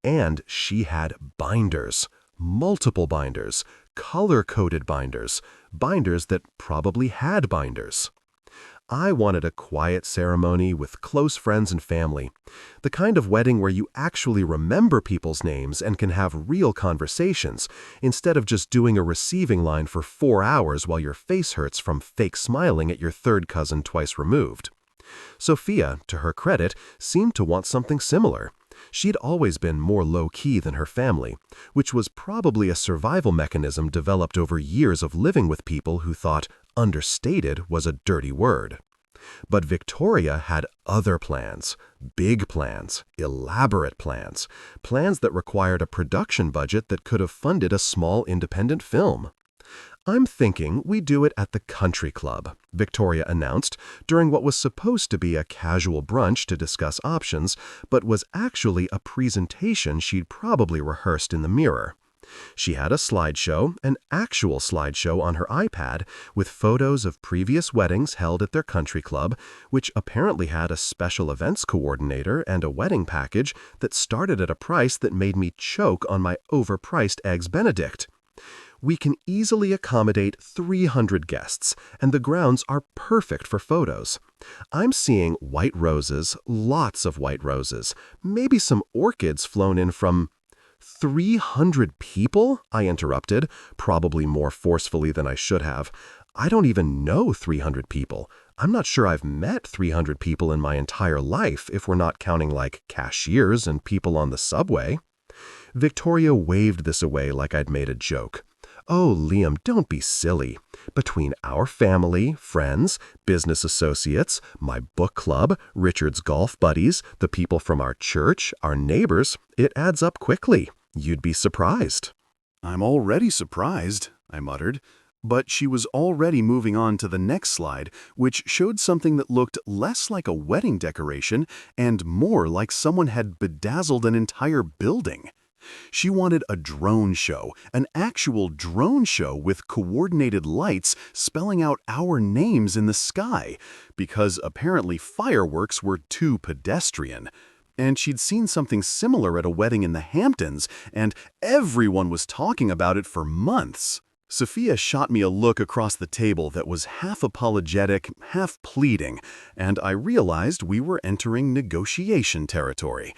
And she had binders, multiple binders, color-coded binders, binders that probably had binders. I wanted a quiet ceremony with close friends and family, the kind of wedding where you actually remember people's names and can have real conversations, instead of just doing a receiving line for 4 hours while your face hurts from fake smiling at your third cousin twice removed. Sophia, to her credit, seemed to want something similar. She'd always been more low-key than her family, which was probably a survival mechanism developed over years of living with people who thought understated was a dirty word. But Victoria had other plans, big plans, elaborate plans, plans that required a production budget that could have funded a small independent film. "I'm thinking we do it at the country club," Victoria announced during what was supposed to be a casual brunch to discuss options, but was actually a presentation she'd probably rehearsed in the mirror. She had a slideshow, an actual slideshow on her iPad, with photos of previous weddings held at their country club, which apparently had a special events coordinator and a wedding package that started at a price that made me choke on my overpriced Eggs Benedict. "We can easily accommodate 300 guests, and the grounds are perfect for photos. I'm seeing white roses, lots of white roses, maybe some orchids flown in from—" "300 people?" I interrupted, probably more forcefully than I should have. "I don't even know 300 people. I'm not sure I've met 300 people in my entire life, if we're not counting like cashiers and people on the subway." Victoria waved this away like I'd made a joke. "Oh, Liam, don't be silly. Between our family, friends, business associates, my book club, Richard's golf buddies, the people from our church, our neighbors, it adds up quickly. You'd be surprised." "I'm already surprised," I muttered. But she was already moving on to the next slide, which showed something that looked less like a wedding decoration and more like someone had bedazzled an entire building. She wanted a drone show, an actual drone show with coordinated lights spelling out our names in the sky, because apparently fireworks were too pedestrian. And she'd seen something similar at a wedding in the Hamptons, and everyone was talking about it for months. Sophia shot me a look across the table that was half apologetic, half pleading, and I realized we were entering negotiation territory.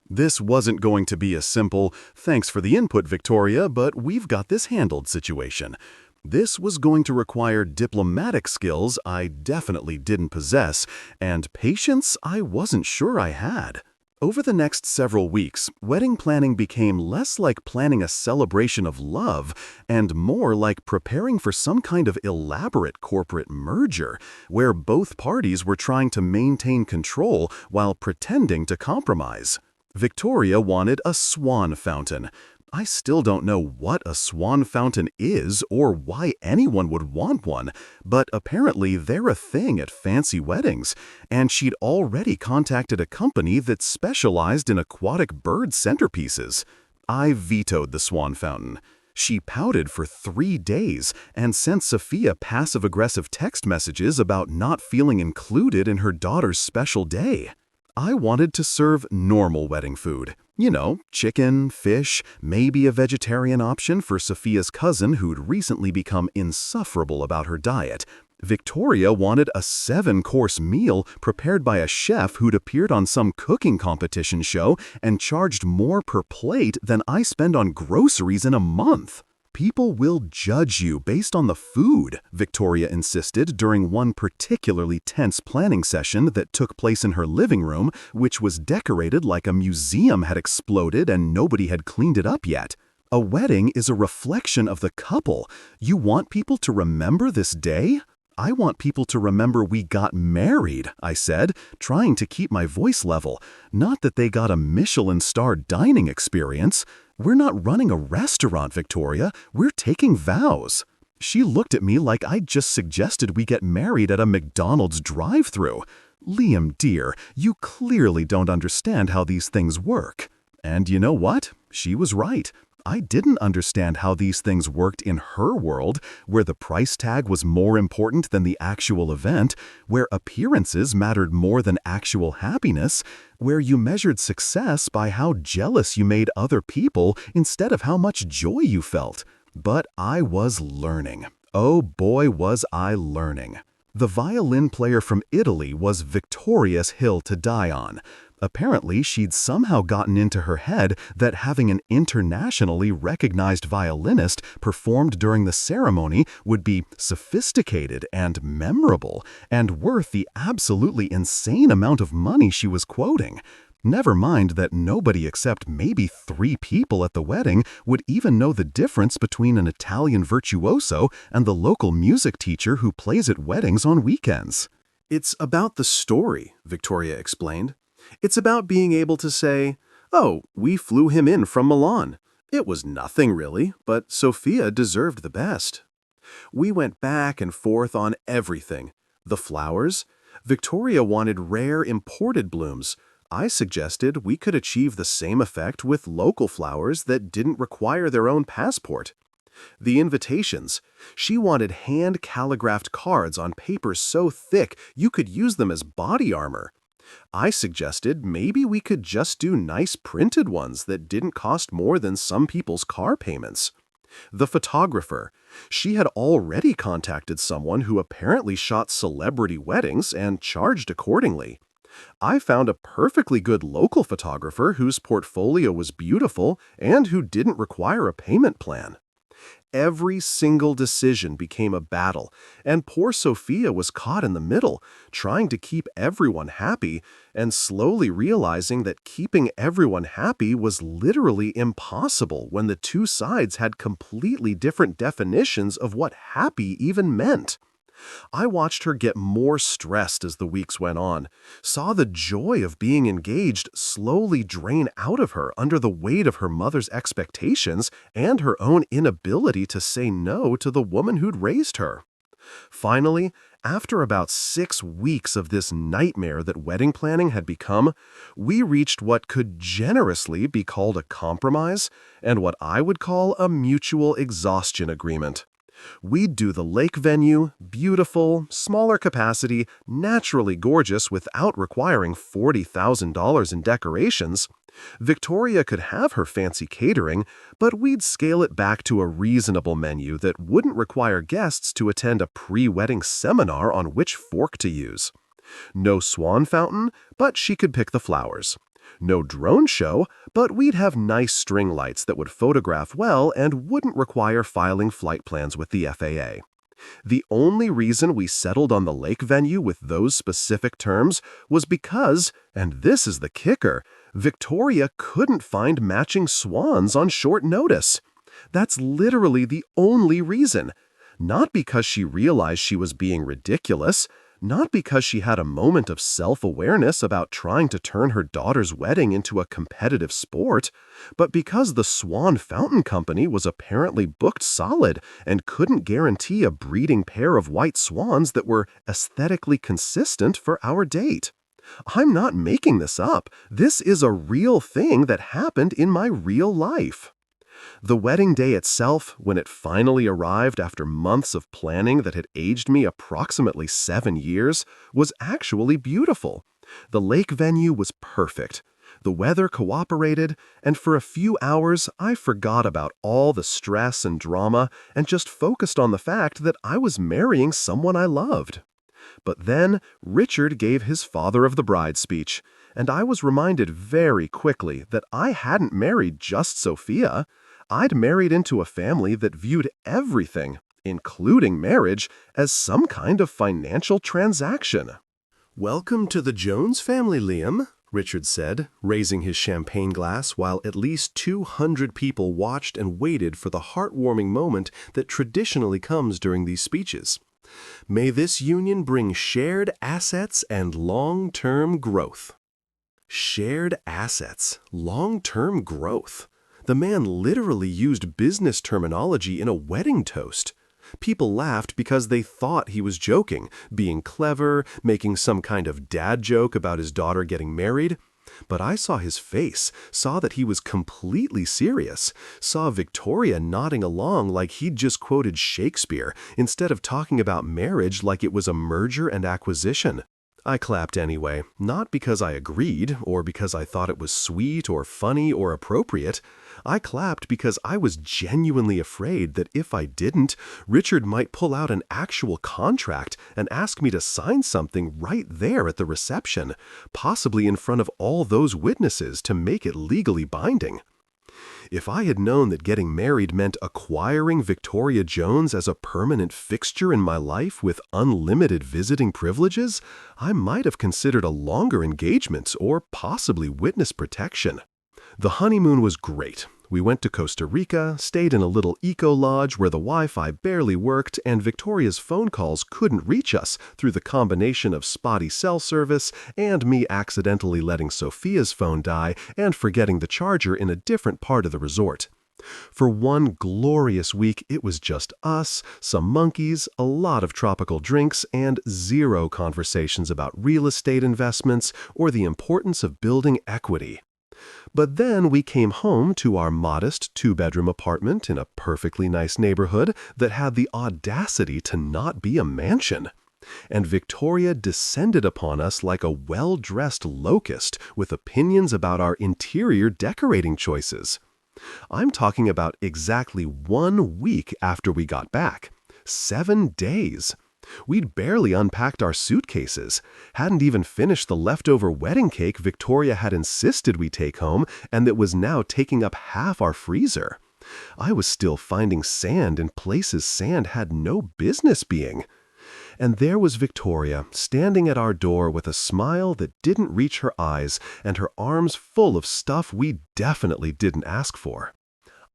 This wasn't going to be a simple, "Thanks for the input, Victoria, but we've got this handled" situation. This was going to require diplomatic skills I definitely didn't possess, and patience I wasn't sure I had. Over the next several weeks, wedding planning became less like planning a celebration of love and more like preparing for some kind of elaborate corporate merger, where both parties were trying to maintain control while pretending to compromise. Victoria wanted a swan fountain. I still don't know what a swan fountain is or why anyone would want one, but apparently they're a thing at fancy weddings, and she'd already contacted a company that specialized in aquatic bird centerpieces. I vetoed the swan fountain. She pouted for 3 days and sent Sophia passive-aggressive text messages about not feeling included in her daughter's special day. I wanted to serve normal wedding food. You know, chicken, fish, maybe a vegetarian option for Sophia's cousin who'd recently become insufferable about her diet. Victoria wanted a 7-course meal prepared by a chef who'd appeared on some cooking competition show and charged more per plate than I spend on groceries in a month. People will judge you based on the food, Victoria insisted during one particularly tense planning session that took place in her living room, which was decorated like a museum had exploded and nobody had cleaned it up yet. A wedding is a reflection of the couple. You want people to remember this day? I want people to remember we got married, I said, trying to keep my voice level. Not that they got a Michelin-star dining experience. We're not running a restaurant, Victoria. We're taking vows. She looked at me like I'd just suggested we get married at a McDonald's drive-thru. Liam, dear, you clearly don't understand how these things work. And you know what? She was right. I didn't understand how these things worked in her world, where the price tag was more important than the actual event, where appearances mattered more than actual happiness, where you measured success by how jealous you made other people instead of how much joy you felt. But I was learning. Oh boy, was I learning. The violin player from Italy was victorious hill to die on. Apparently, she'd somehow gotten into her head that having an internationally recognized violinist performed during the ceremony would be sophisticated and memorable and worth the absolutely insane amount of money she was quoting. Never mind that nobody except maybe 3 people at the wedding would even know the difference between an Italian virtuoso and the local music teacher who plays at weddings on weekends. It's about the story, Victoria explained. It's about being able to say, "Oh, we flew him in from Milan. It was nothing really, but Sophia deserved the best." We went back and forth on everything. The flowers? Victoria wanted rare imported blooms. I suggested we could achieve the same effect with local flowers that didn't require their own passport. The invitations. She wanted hand-calligraphed cards on paper so thick you could use them as body armor. I suggested maybe we could just do nice printed ones that didn't cost more than some people's car payments. The photographer. She had already contacted someone who apparently shot celebrity weddings and charged accordingly. I found a perfectly good local photographer whose portfolio was beautiful and who didn't require a payment plan. Every single decision became a battle, and poor Sophia was caught in the middle, trying to keep everyone happy and slowly realizing that keeping everyone happy was literally impossible when the two sides had completely different definitions of what happy even meant. I watched her get more stressed as the weeks went on, saw the joy of being engaged slowly drain out of her under the weight of her mother's expectations and her own inability to say no to the woman who'd raised her. Finally, after about 6 weeks of this nightmare that wedding planning had become, we reached what could generously be called a compromise and what I would call a mutual exhaustion agreement. We'd do the lake venue, beautiful, smaller capacity, naturally gorgeous without requiring $40,000 in decorations. Victoria could have her fancy catering, but we'd scale it back to a reasonable menu that wouldn't require guests to attend a pre-wedding seminar on which fork to use. No swan fountain, but she could pick the flowers. No drone show, but we'd have nice string lights that would photograph well and wouldn't require filing flight plans with the FAA. The only reason we settled on the lake venue with those specific terms was because, and this is the kicker, Victoria couldn't find matching swans on short notice. That's literally the only reason. Not because she realized she was being ridiculous, Not because she had a moment of self-awareness about trying to turn her daughter's wedding into a competitive sport, but because the Swan Fountain Company was apparently booked solid and couldn't guarantee a breeding pair of white swans that were aesthetically consistent for our date. I'm not making this up. This is a real thing that happened in my real life. The wedding day itself, when it finally arrived after months of planning that had aged me approximately 7 years, was actually beautiful. The lake venue was perfect. The weather cooperated, and for a few hours I forgot about all the stress and drama and just focused on the fact that I was marrying someone I loved. But then Richard gave his father of the bride speech, and I was reminded very quickly that I hadn't married just Sophia. I'd married into a family that viewed everything, including marriage, as some kind of financial transaction. "Welcome to the Jones family, Liam," Richard said, raising his champagne glass while at least 200 people watched and waited for the heartwarming moment that traditionally comes during these speeches. "May this union bring shared assets and long-term growth." Shared assets, long-term growth. The man literally used business terminology in a wedding toast. People laughed because they thought he was joking, being clever, making some kind of dad joke about his daughter getting married. But I saw his face, saw that he was completely serious, saw Victoria nodding along like he'd just quoted Shakespeare instead of talking about marriage like it was a merger and acquisition. I clapped anyway, not because I agreed or because I thought it was sweet or funny or appropriate. I clapped because I was genuinely afraid that if I didn't, Richard might pull out an actual contract and ask me to sign something right there at the reception, possibly in front of all those witnesses to make it legally binding. If I had known that getting married meant acquiring Victoria Jones as a permanent fixture in my life with unlimited visiting privileges, I might have considered a longer engagement or possibly witness protection. The honeymoon was great. We went to Costa Rica, stayed in a little eco-lodge where the Wi-Fi barely worked and Victoria's phone calls couldn't reach us through the combination of spotty cell service and me accidentally letting Sophia's phone die and forgetting the charger in a different part of the resort. For one glorious week, it was just us, some monkeys, a lot of tropical drinks, and zero conversations about real estate investments or the importance of building equity. But then we came home to our modest 2-bedroom apartment in a perfectly nice neighborhood that had the audacity to not be a mansion. And Victoria descended upon us like a well-dressed locust with opinions about our interior decorating choices. I'm talking about exactly 1 week after we got back. 7 days. We'd barely unpacked our suitcases, hadn't even finished the leftover wedding cake Victoria had insisted we take home and that was now taking up half our freezer. I was still finding sand in places sand had no business being. And there was Victoria, standing at our door with a smile that didn't reach her eyes and her arms full of stuff we definitely didn't ask for.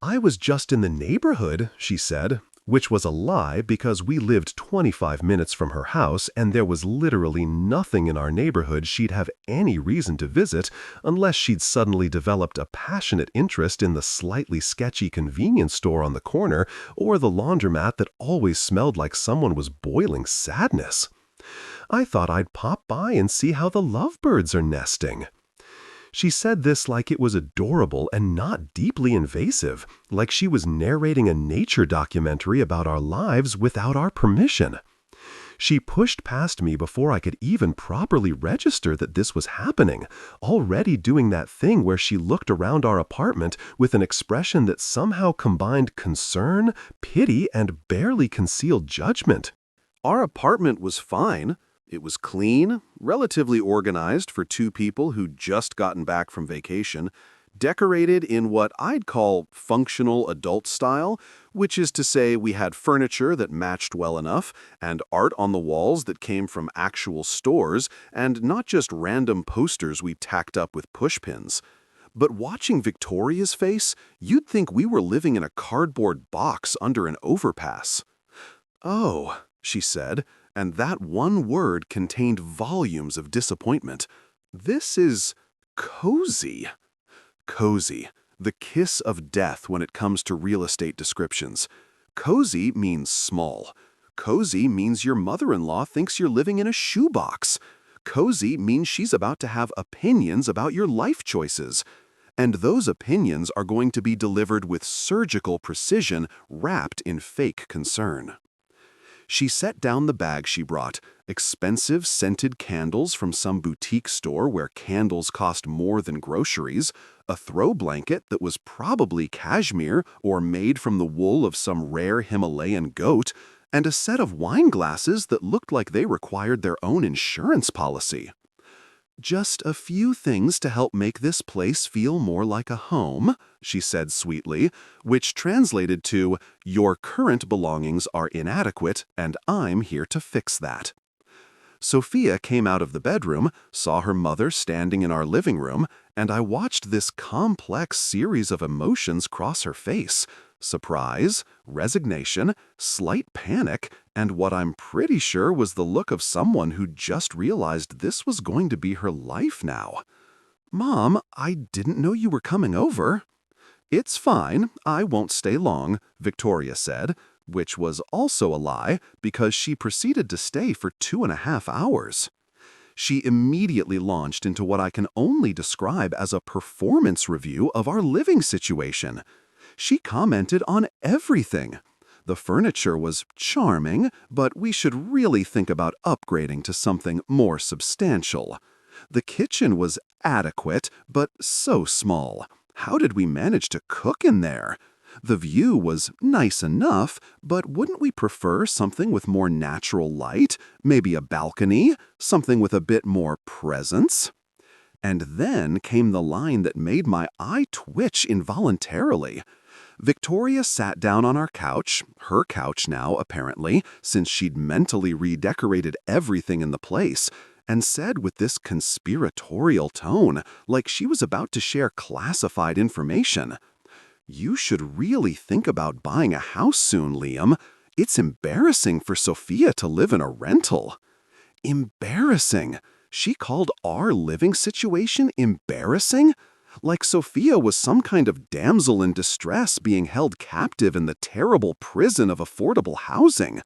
"I was just in the neighborhood," she said, which was a lie because we lived 25 minutes from her house and there was literally nothing in our neighborhood she'd have any reason to visit unless she'd suddenly developed a passionate interest in the slightly sketchy convenience store on the corner or the laundromat that always smelled like someone was boiling sadness. I thought I'd pop by and see how the lovebirds are nesting. She said this like it was adorable and not deeply invasive, like she was narrating a nature documentary about our lives without our permission. She pushed past me before I could even properly register that this was happening, already doing that thing where she looked around our apartment with an expression that somehow combined concern, pity, and barely concealed judgment. Our apartment was fine. It was clean, relatively organized for 2 people who'd just gotten back from vacation, decorated in what I'd call functional adult style, which is to say we had furniture that matched well enough, and art on the walls that came from actual stores, and not just random posters we tacked up with pushpins. But watching Victoria's face, you'd think we were living in a cardboard box under an overpass. "Oh," she said, and that one word contained volumes of disappointment. This is cozy. Cozy, the kiss of death when it comes to real estate descriptions. Cozy means small. Cozy means your mother-in-law thinks you're living in a shoebox. Cozy means she's about to have opinions about your life choices. And those opinions are going to be delivered with surgical precision wrapped in fake concern. She set down the bag she brought, expensive scented candles from some boutique store where candles cost more than groceries, a throw blanket that was probably cashmere or made from the wool of some rare Himalayan goat, and a set of wine glasses that looked like they required their own insurance policy. "Just a few things to help make this place feel more like a home," she said sweetly, which translated to, "Your current belongings are inadequate, and I'm here to fix that." Sophia came out of the bedroom, saw her mother standing in our living room, and I watched this complex series of emotions cross her face: surprise, resignation, slight panic, and what I'm pretty sure was the look of someone who just realized this was going to be her life now. "Mom, I didn't know you were coming over." "It's fine, I won't stay long," Victoria said, which was also a lie because she proceeded to stay for 2.5 hours. She immediately launched into what I can only describe as a performance review of our living situation. She commented on everything. The furniture was charming, but we should really think about upgrading to something more substantial. The kitchen was adequate, but so small. How did we manage to cook in there? The view was nice enough, but wouldn't we prefer something with more natural light, maybe a balcony, something with a bit more presence? And then came the line that made my eye twitch involuntarily. Victoria sat down on our couch, her couch now, apparently, since she'd mentally redecorated everything in the place, and said with this conspiratorial tone, like she was about to share classified information, "You should really think about buying a house soon, Liam. It's embarrassing for Sophia to live in a rental." Embarrassing. She called our living situation embarrassing? Like Sophia was some kind of damsel in distress being held captive in the terrible prison of affordable housing.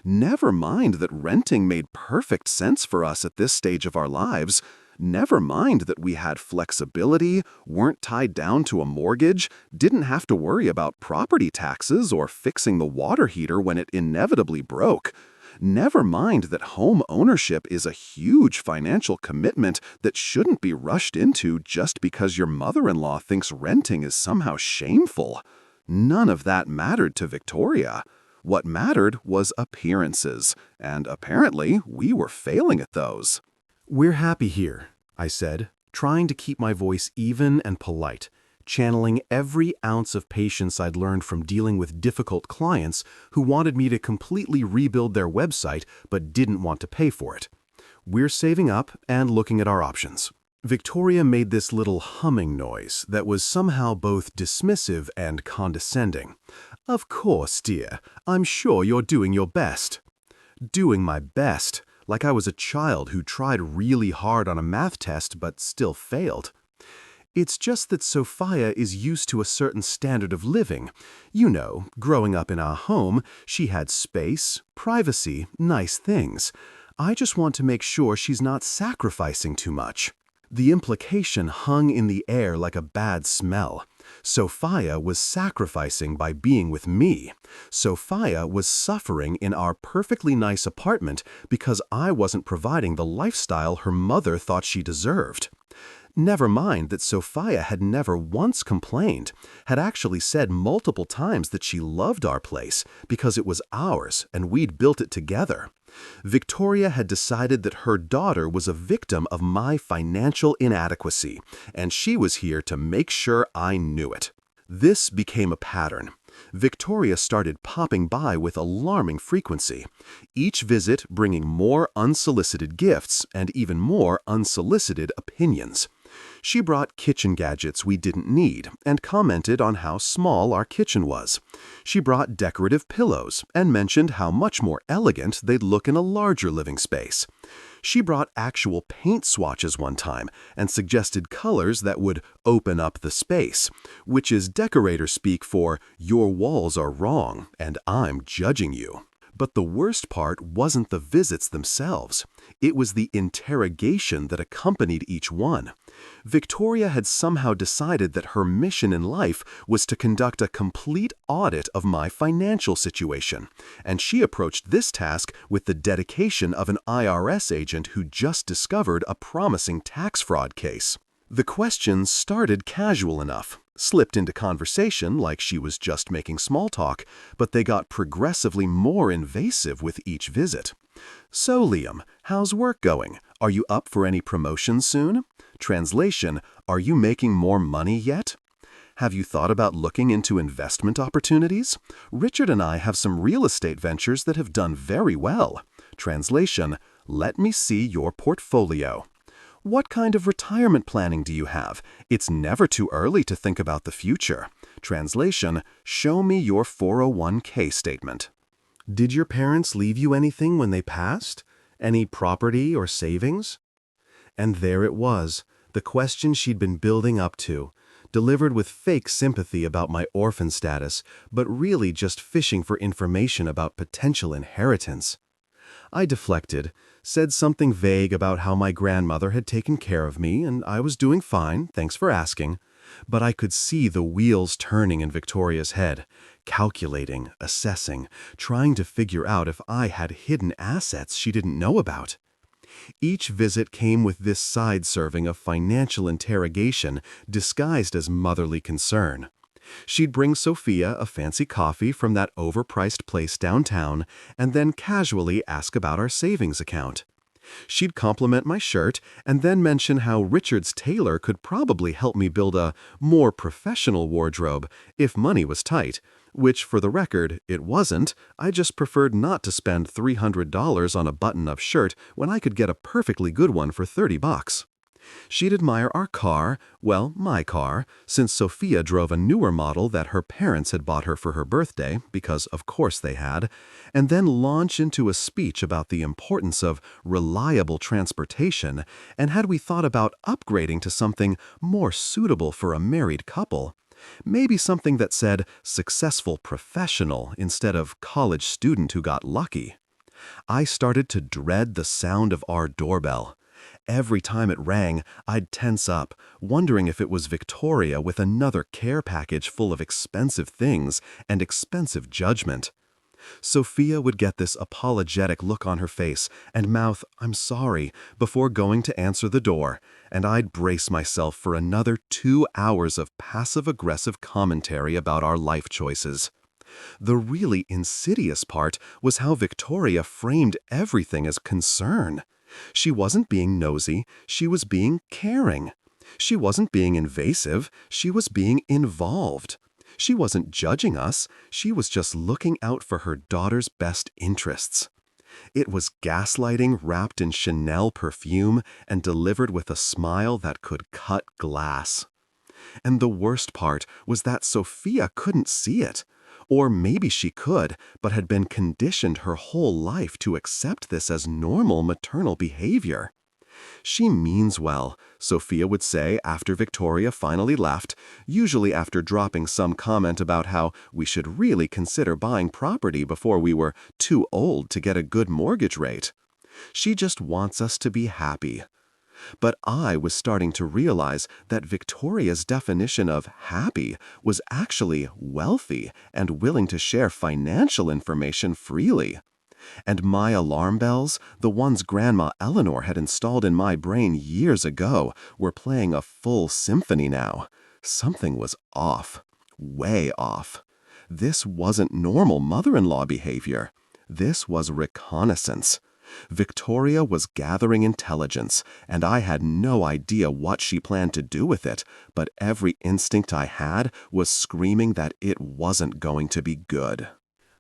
Never mind that renting made perfect sense for us at this stage of our lives. Never mind that we had flexibility, weren't tied down to a mortgage, didn't have to worry about property taxes or fixing the water heater when it inevitably broke. Never mind that home ownership is a huge financial commitment that shouldn't be rushed into just because your mother-in-law thinks renting is somehow shameful. None of that mattered to Victoria. What mattered was appearances, and apparently we were failing at those. "We're happy here," I said, trying to keep my voice even and polite, channeling every ounce of patience I'd learned from dealing with difficult clients who wanted me to completely rebuild their website but didn't want to pay for it. "We're saving up and looking at our options." Victoria made this little humming noise that was somehow both dismissive and condescending. "Of course, dear. I'm sure you're doing your best." Doing my best, like I was a child who tried really hard on a math test but still failed. "It's just that Sophia is used to a certain standard of living. You know, growing up in our home, she had space, privacy, nice things. I just want to make sure she's not sacrificing too much." The implication hung in the air like a bad smell. Sophia was sacrificing by being with me. Sophia was suffering in our perfectly nice apartment because I wasn't providing the lifestyle her mother thought she deserved. Never mind that Sophia had never once complained, had actually said multiple times that she loved our place because it was ours and we'd built it together. Victoria had decided that her daughter was a victim of my financial inadequacy, and she was here to make sure I knew it. This became a pattern. Victoria started popping by with alarming frequency, each visit bringing more unsolicited gifts and even more unsolicited opinions. She brought kitchen gadgets we didn't need and commented on how small our kitchen was. She brought decorative pillows and mentioned how much more elegant they'd look in a larger living space. She brought actual paint swatches one time and suggested colors that would open up the space, which is decorator speak for "your walls are wrong and I'm judging you." But the worst part wasn't the visits themselves. It was the interrogation that accompanied each one. Victoria had somehow decided that her mission in life was to conduct a complete audit of my financial situation, and she approached this task with the dedication of an IRS agent who just discovered a promising tax fraud case. The questions started casual enough, slipped into conversation like she was just making small talk, but they got progressively more invasive with each visit. "So, Liam, how's work going? Are you up for any promotions soon?" Translation, "Are you making more money yet?" "Have you thought about looking into investment opportunities? Richard and I have some real estate ventures that have done very well." Translation, "Let me see your portfolio." "What kind of retirement planning do you have? It's never too early to think about the future." Translation, "Show me your 401k statement." "Did your parents leave you anything when they passed? Any property or savings?" And there it was, the question she'd been building up to, delivered with fake sympathy about my orphan status, but really just fishing for information about potential inheritance. I deflected, said something vague about how my grandmother had taken care of me and I was doing fine, thanks for asking. But I could see the wheels turning in Victoria's head, calculating, assessing, trying to figure out if I had hidden assets she didn't know about. Each visit came with this side serving of financial interrogation disguised as motherly concern. She'd bring Sophia a fancy coffee from that overpriced place downtown and then casually ask about our savings account. She'd compliment my shirt and then mention how Richard's tailor could probably help me build a more professional wardrobe if money was tight, which, for the record, it wasn't. I just preferred not to spend $300 on a button-up shirt when I could get a perfectly good one for $30. She'd admire our car, well, my car, since Sophia drove a newer model that her parents had bought her for her birthday, because of course they had, and then launch into a speech about the importance of reliable transportation and had we thought about upgrading to something more suitable for a married couple. Maybe something that said successful professional instead of college student who got lucky. I started to dread the sound of our doorbell. Every time it rang, I'd tense up, wondering if it was Victoria with another care package full of expensive things and expensive judgment. Sophia would get this apologetic look on her face and mouth, "I'm sorry," before going to answer the door, and I'd brace myself for another 2 hours of passive-aggressive commentary about our life choices. The really insidious part was how Victoria framed everything as concern. She wasn't being nosy, she was being caring. She wasn't being invasive, she was being involved. She wasn't judging us, she was just looking out for her daughter's best interests. It was gaslighting wrapped in Chanel perfume and delivered with a smile that could cut glass. And the worst part was that Sophia couldn't see it. Or maybe she could, but had been conditioned her whole life to accept this as normal maternal behavior. "She means well," Sophia would say after Victoria finally left, usually after dropping some comment about how we should really consider buying property before we were too old to get a good mortgage rate. "She just wants us to be happy." But I was starting to realize that Victoria's definition of happy was actually wealthy and willing to share financial information freely. And my alarm bells, the ones Grandma Eleanor had installed in my brain years ago, were playing a full symphony now. Something was off. Way off. This wasn't normal mother-in-law behavior. This was reconnaissance. Victoria was gathering intelligence, and I had no idea what she planned to do with it, but every instinct I had was screaming that it wasn't going to be good.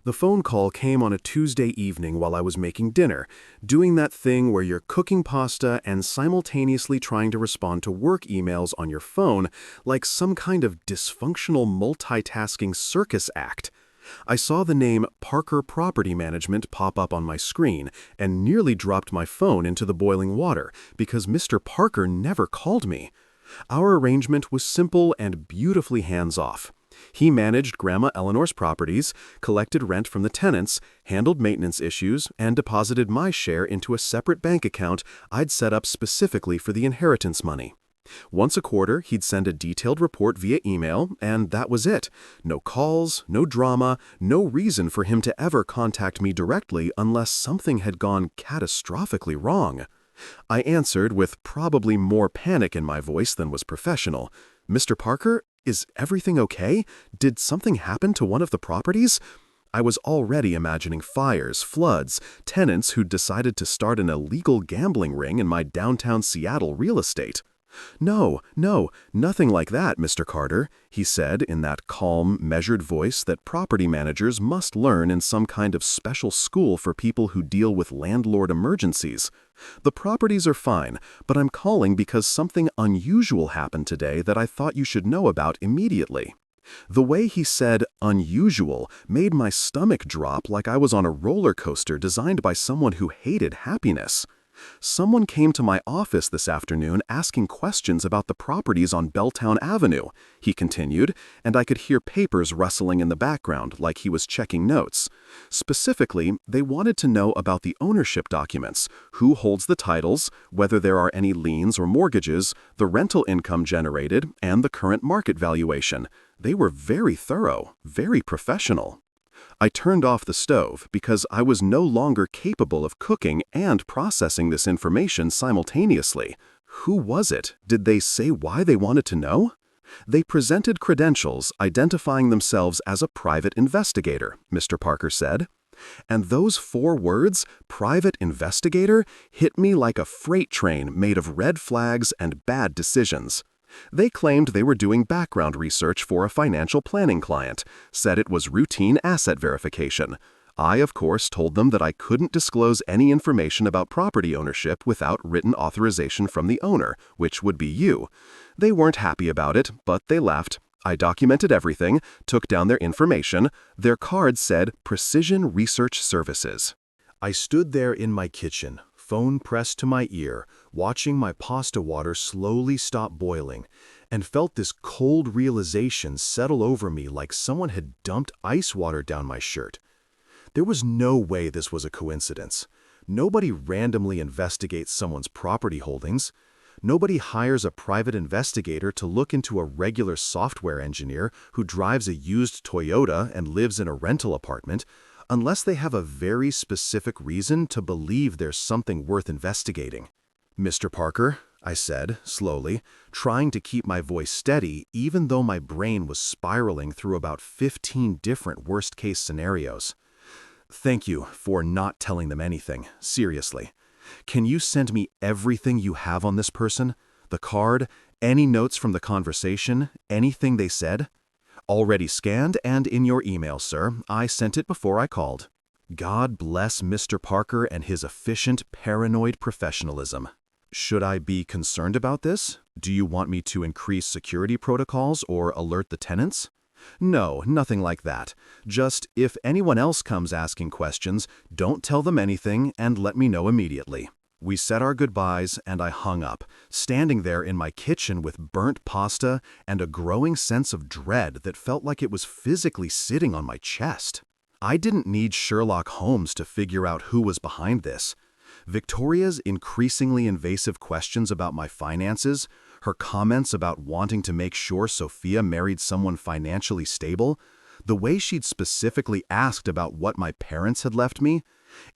The phone call came on a Tuesday evening while I was making dinner, doing that thing where you're cooking pasta and simultaneously trying to respond to work emails on your phone like some kind of dysfunctional multitasking circus act. I saw the name Parker Property Management pop up on my screen and nearly dropped my phone into the boiling water because Mr. Parker never called me. Our arrangement was simple and beautifully hands-off. He managed Grandma Eleanor's properties, collected rent from the tenants, handled maintenance issues, and deposited my share into a separate bank account I'd set up specifically for the inheritance money. Once a quarter, he'd send a detailed report via email, and that was it. No calls, no drama, no reason for him to ever contact me directly unless something had gone catastrophically wrong. I answered with probably more panic in my voice than was professional. "Mr. Parker, is everything okay? Did something happen to one of the properties?" I was already imagining fires, floods, tenants who'd decided to start an illegal gambling ring in my downtown Seattle real estate. "No, nothing like that, Mr. Carter," he said in that calm, measured voice that property managers must learn in some kind of special school for people who deal with landlord emergencies. "The properties are fine, but I'm calling because something unusual happened today that I thought you should know about immediately." The way he said unusual made my stomach drop like I was on a roller coaster designed by someone who hated happiness. "Someone came to my office this afternoon asking questions about the properties on Belltown Avenue," he continued, and I could hear papers rustling in the background like he was checking notes. Specifically, they wanted to know about the ownership documents, who holds the titles, whether there are any liens or mortgages, the rental income generated, and the current market valuation. They were very thorough, very professional. I turned off the stove because I was no longer capable of cooking and processing this information simultaneously. Who was it? Did they say why they wanted to know? They presented credentials identifying themselves as a private investigator, Mr. Parker said. And those 4 words, private investigator, hit me like a freight train made of red flags and bad decisions. They claimed they were doing background research for a financial planning client, said it was routine asset verification. I, of course, told them that I couldn't disclose any information about property ownership without written authorization from the owner, which would be you. They weren't happy about it, but they left. I documented everything, took down their information. Their card said Precision Research Services. I stood there in my kitchen, phone pressed to my ear, watching my pasta water slowly stop boiling, and felt this cold realization settle over me like someone had dumped ice water down my shirt. There was no way this was a coincidence. Nobody randomly investigates someone's property holdings. Nobody hires a private investigator to look into a regular software engineer who drives a used Toyota and lives in a rental apartment, unless they have a very specific reason to believe there's something worth investigating. "Mr. Parker," I said, slowly, trying to keep my voice steady even though my brain was spiraling through about 15 different worst-case scenarios. "Thank you for not telling them anything, seriously. Can you send me everything you have on this person? The card, any notes from the conversation, anything they said?" "Already scanned and in your email, sir. I sent it before I called." God bless Mr. Parker and his efficient, paranoid professionalism. Should I be concerned about this? Do you want me to increase security protocols or alert the tenants? No, nothing like that. Just, if anyone else comes asking questions, don't tell them anything and let me know immediately. We said our goodbyes and I hung up, standing there in my kitchen with burnt pasta and a growing sense of dread that felt like it was physically sitting on my chest. I didn't need Sherlock Holmes to figure out who was behind this. Victoria's increasingly invasive questions about my finances, her comments about wanting to make sure Sophia married someone financially stable, the way she'd specifically asked about what my parents had left me,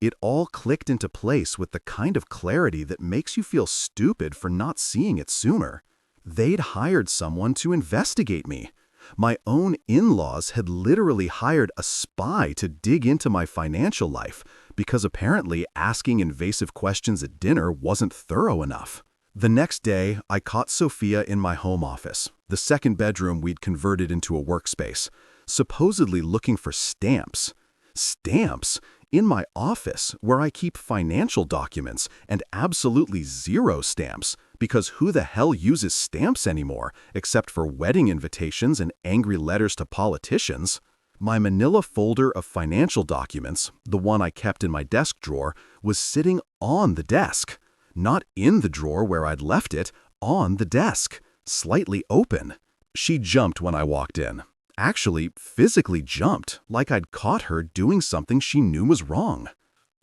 it all clicked into place with the kind of clarity that makes you feel stupid for not seeing it sooner. They'd hired someone to investigate me. My own in-laws had literally hired a spy to dig into my financial life because apparently asking invasive questions at dinner wasn't thorough enough. The next day, I caught Sophia in my home office, the second bedroom we'd converted into a workspace, supposedly looking for stamps. Stamps? In my office, where I keep financial documents, and absolutely zero stamps, because who the hell uses stamps anymore, except for wedding invitations and angry letters to politicians? My manila folder of financial documents, the one I kept in my desk drawer, was sitting on the desk. Not in the drawer where I'd left it, on the desk, slightly open. She jumped when I walked in. Actually, physically jumped, like I'd caught her doing something she knew was wrong.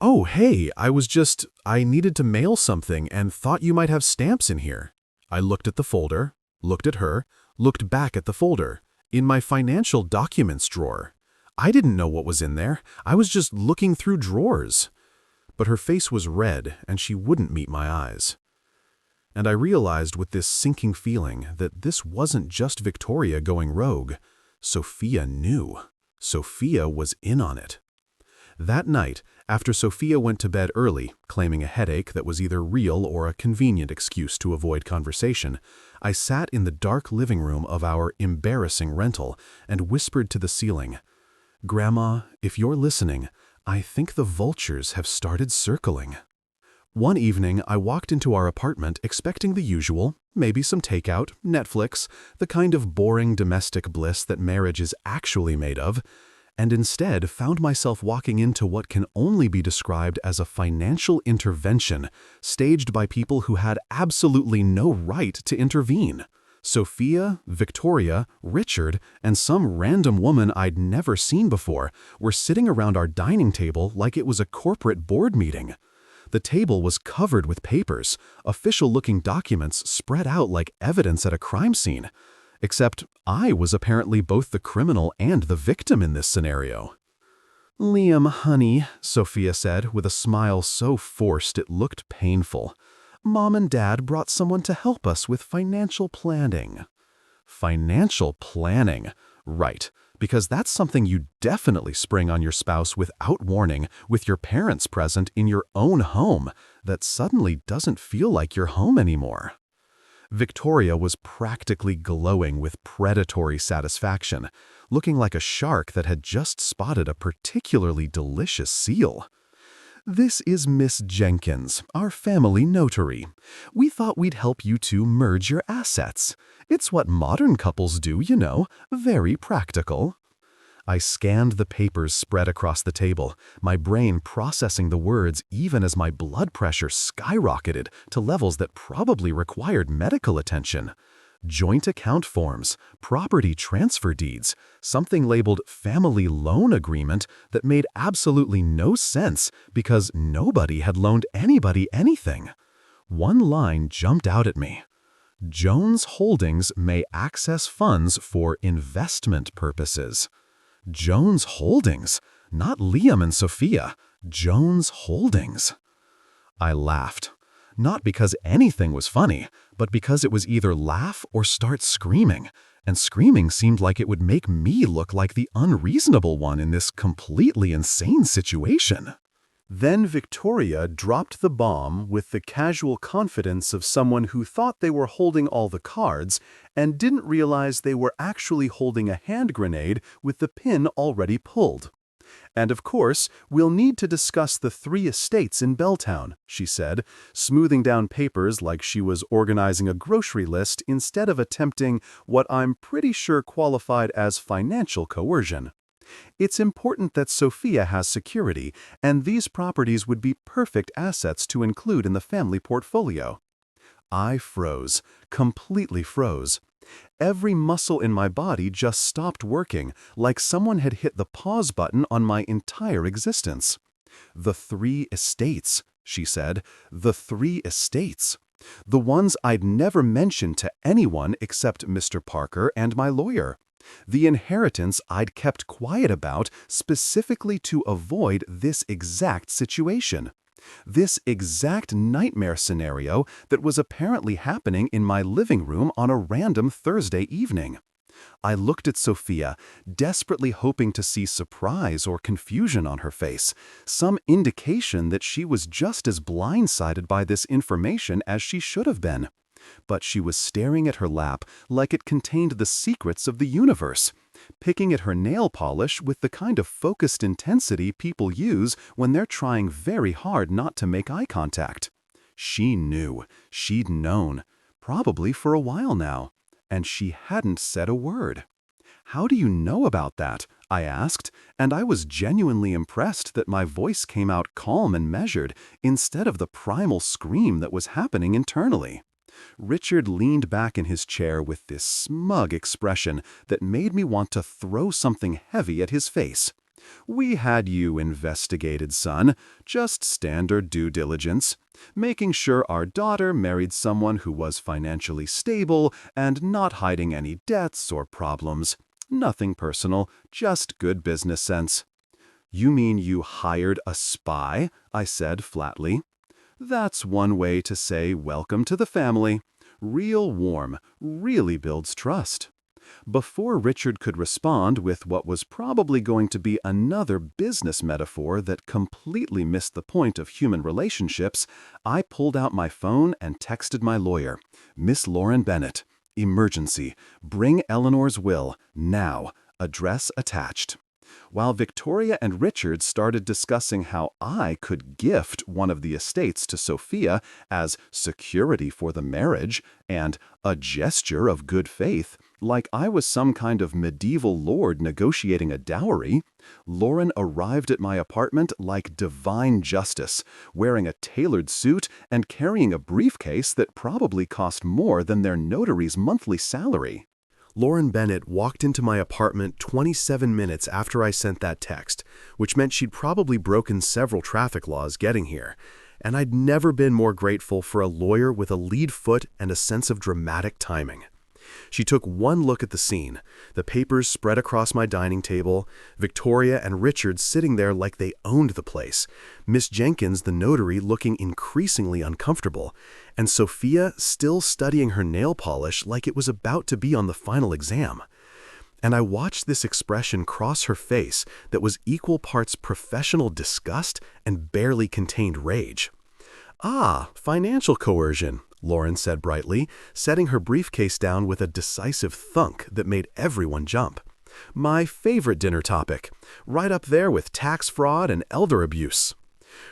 "Oh, hey, I needed to mail something and thought you might have stamps in here." I looked at the folder, looked at her, looked back at the folder. In my financial documents drawer. I didn't know what was in there. I was just looking through drawers. But her face was red and she wouldn't meet my eyes. And I realized with this sinking feeling that this wasn't just Victoria going rogue. Sophia knew. Sophia was in on it. That night, after Sophia went to bed early, claiming a headache that was either real or a convenient excuse to avoid conversation, I sat in the dark living room of our embarrassing rental and whispered to the ceiling, "Grandma, if you're listening, I think the vultures have started circling." One evening, I walked into our apartment expecting the usual, maybe some takeout, Netflix, the kind of boring domestic bliss that marriage is actually made of, and instead found myself walking into what can only be described as a financial intervention staged by people who had absolutely no right to intervene. Sophia, Victoria, Richard, and some random woman I'd never seen before were sitting around our dining table like it was a corporate board meeting. The table was covered with papers, official-looking documents spread out like evidence at a crime scene. Except I was apparently both the criminal and the victim in this scenario. "Liam, honey," Sophia said with a smile so forced it looked painful, "Mom and Dad brought someone to help us with financial planning." Financial planning? Right, because that's something you definitely spring on your spouse without warning, with your parents present in your own home that suddenly doesn't feel like your home anymore. Victoria was practically glowing with predatory satisfaction, looking like a shark that had just spotted a particularly delicious seal. "This is Miss Jenkins, our family notary. We thought we'd help you two merge your assets. It's what modern couples do, you know, very practical." I scanned the papers spread across the table, my brain processing the words even as my blood pressure skyrocketed to levels that probably required medical attention. Joint account forms, property transfer deeds, something labeled family loan agreement that made absolutely no sense because nobody had loaned anybody anything. One line jumped out at me. Jones Holdings may access funds for investment purposes. Jones Holdings, not Liam and Sophia, Jones Holdings. I laughed, not because anything was funny, but because it was either laugh or start screaming, and screaming seemed like it would make me look like the unreasonable one in this completely insane situation. Then Victoria dropped the bomb with the casual confidence of someone who thought they were holding all the cards and didn't realize they were actually holding a hand grenade with the pin already pulled. "And of course, we'll need to discuss the 3 estates in Belltown," she said, smoothing down papers like she was organizing a grocery list instead of attempting what I'm pretty sure qualified as financial coercion. "It's important that Sophia has security, and these properties would be perfect assets to include in the family portfolio." I froze, completely froze. Every muscle in my body just stopped working, like someone had hit the pause button on my entire existence. "The 3 estates," she said, "the 3 estates. The ones I'd never mentioned to anyone except Mr. Parker and my lawyer. The inheritance I'd kept quiet about specifically to avoid this exact situation. This exact nightmare scenario that was apparently happening in my living room on a random Thursday evening." I looked at Sophia, desperately hoping to see surprise or confusion on her face, some indication that she was just as blindsided by this information as she should have been. But she was staring at her lap like it contained the secrets of the universe, picking at her nail polish with the kind of focused intensity people use when they're trying very hard not to make eye contact. She knew. She'd known. Probably for a while now. And she hadn't said a word. "How do you know about that?" I asked, and I was genuinely impressed that my voice came out calm and measured instead of the primal scream that was happening internally. Richard leaned back in his chair with this smug expression that made me want to throw something heavy at his face. "We had you investigated, son. Just standard due diligence. Making sure our daughter married someone who was financially stable and not hiding any debts or problems. Nothing personal, just good business sense." "You mean you hired a spy?" I said flatly. "That's one way to say welcome to the family. Real warm, really builds trust." Before Richard could respond with what was probably going to be another business metaphor that completely missed the point of human relationships, I pulled out my phone and texted my lawyer, "Miss Lauren Bennett. Emergency. Bring Eleanor's will. Now. Address attached." While Victoria and Richard started discussing how I could gift one of the estates to Sophia as security for the marriage and a gesture of good faith, like I was some kind of medieval lord negotiating a dowry, Lauren arrived at my apartment like divine justice, wearing a tailored suit and carrying a briefcase that probably cost more than their notary's monthly salary. Lauren Bennett walked into my apartment 27 minutes after I sent that text, which meant she'd probably broken several traffic laws getting here, and I'd never been more grateful for a lawyer with a lead foot and a sense of dramatic timing. She took one look at the scene, the papers spread across my dining table, Victoria and Richard sitting there like they owned the place, Miss Jenkins, the notary, looking increasingly uncomfortable, and Sophia still studying her nail polish like it was about to be on the final exam. And I watched this expression cross her face that was equal parts professional disgust and barely contained rage. "Ah, financial coercion," Lauren said brightly, setting her briefcase down with a decisive thunk that made everyone jump. "My favorite dinner topic, right up there with tax fraud and elder abuse."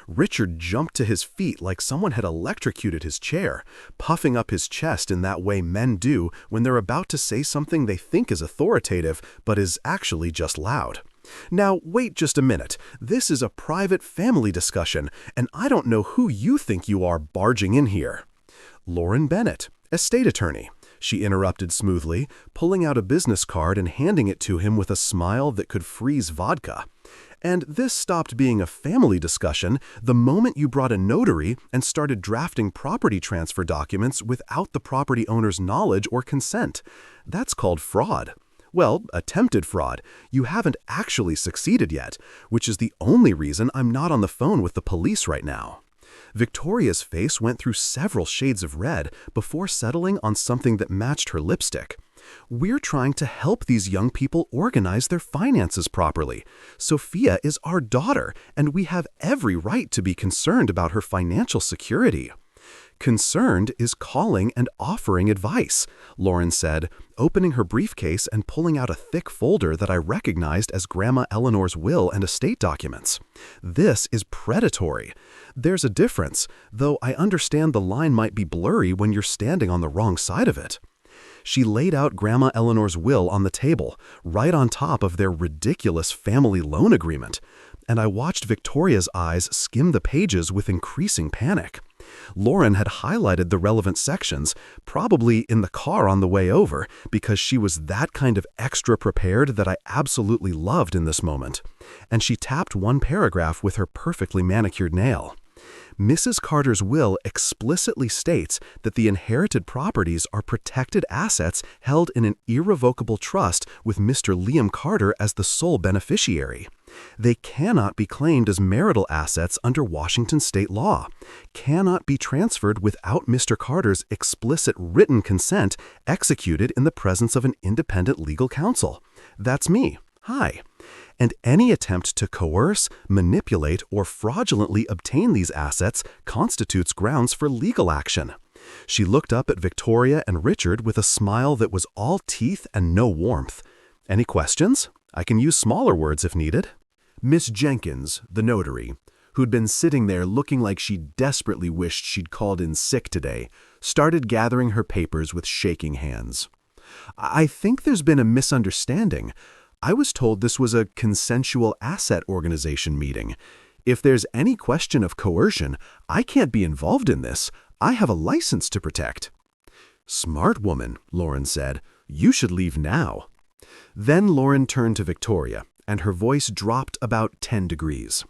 Richard jumped to his feet like someone had electrocuted his chair, puffing up his chest in that way men do when they're about to say something they think is authoritative but is actually just loud. "Now, wait just a minute. This is a private family discussion, and I don't know who you think you are barging in here." "Lauren Bennett, estate attorney," she interrupted smoothly, pulling out a business card and handing it to him with a smile that could freeze vodka. "And this stopped being a family discussion the moment you brought a notary and started drafting property transfer documents without the property owner's knowledge or consent. That's called fraud. Well, attempted fraud. You haven't actually succeeded yet, which is the only reason I'm not on the phone with the police right now." Victoria's face went through several shades of red before settling on something that matched her lipstick. "We're trying to help these young people organize their finances properly. Sophia is our daughter, and we have every right to be concerned about her financial security." "Concerned is calling and offering advice," Lauren said, opening her briefcase and pulling out a thick folder that I recognized as Grandma Eleanor's will and estate documents. "This is predatory. There's a difference, though I understand the line might be blurry when you're standing on the wrong side of it." She laid out Grandma Eleanor's will on the table, right on top of their ridiculous family loan agreement, and I watched Victoria's eyes skim the pages with increasing panic. Lauren had highlighted the relevant sections, probably in the car on the way over, because she was that kind of extra prepared that I absolutely loved in this moment. And she tapped one paragraph with her perfectly manicured nail. "Mrs. Carter's will explicitly states that the inherited properties are protected assets held in an irrevocable trust with Mr. Liam Carter as the sole beneficiary. They cannot be claimed as marital assets under Washington state law, cannot be transferred without Mr. Carter's explicit written consent executed in the presence of an independent legal counsel. That's me. Hi. And any attempt to coerce, manipulate, or fraudulently obtain these assets constitutes grounds for legal action." She looked up at Victoria and Richard with a smile that was all teeth and no warmth. Any questions? I can use smaller words if needed. Miss Jenkins, the notary, who'd been sitting there looking like she desperately wished she'd called in sick today, started gathering her papers with shaking hands. I think there's been a misunderstanding. I was told this was a consensual asset organization meeting. If there's any question of coercion, I can't be involved in this. I have a license to protect. Smart woman, Lauren said. You should leave now. Then Lauren turned to Victoria, and her voice dropped about 10 degrees.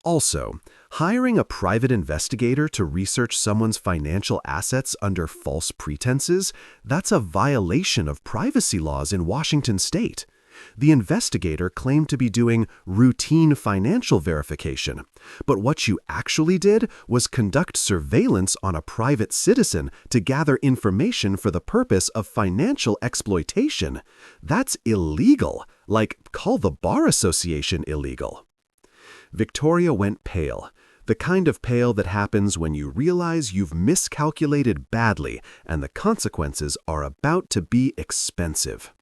Also, hiring a private investigator to research someone's financial assets under false pretenses, that's a violation of privacy laws in Washington state. The investigator claimed to be doing routine financial verification, but what you actually did was conduct surveillance on a private citizen to gather information for the purpose of financial exploitation. That's illegal, like call the Bar Association illegal. Victoria went pale, the kind of pale that happens when you realize you've miscalculated badly and the consequences are about to be expensive.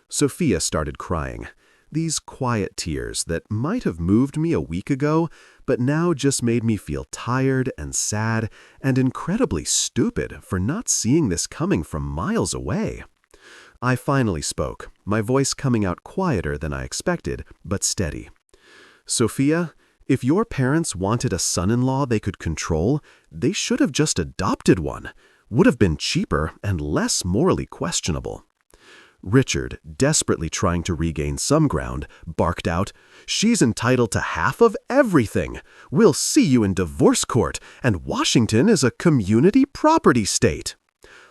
Sophia started crying, these quiet tears that might have moved me a week ago, but now just made me feel tired and sad and incredibly stupid for not seeing this coming from miles away. I finally spoke, my voice coming out quieter than I expected, but steady. Sophia, if your parents wanted a son-in-law they could control, they should have just adopted one. Would have been cheaper and less morally questionable. Richard, desperately trying to regain some ground, barked out, "She's entitled to half of everything. We'll see you in divorce court, and Washington is a community property state."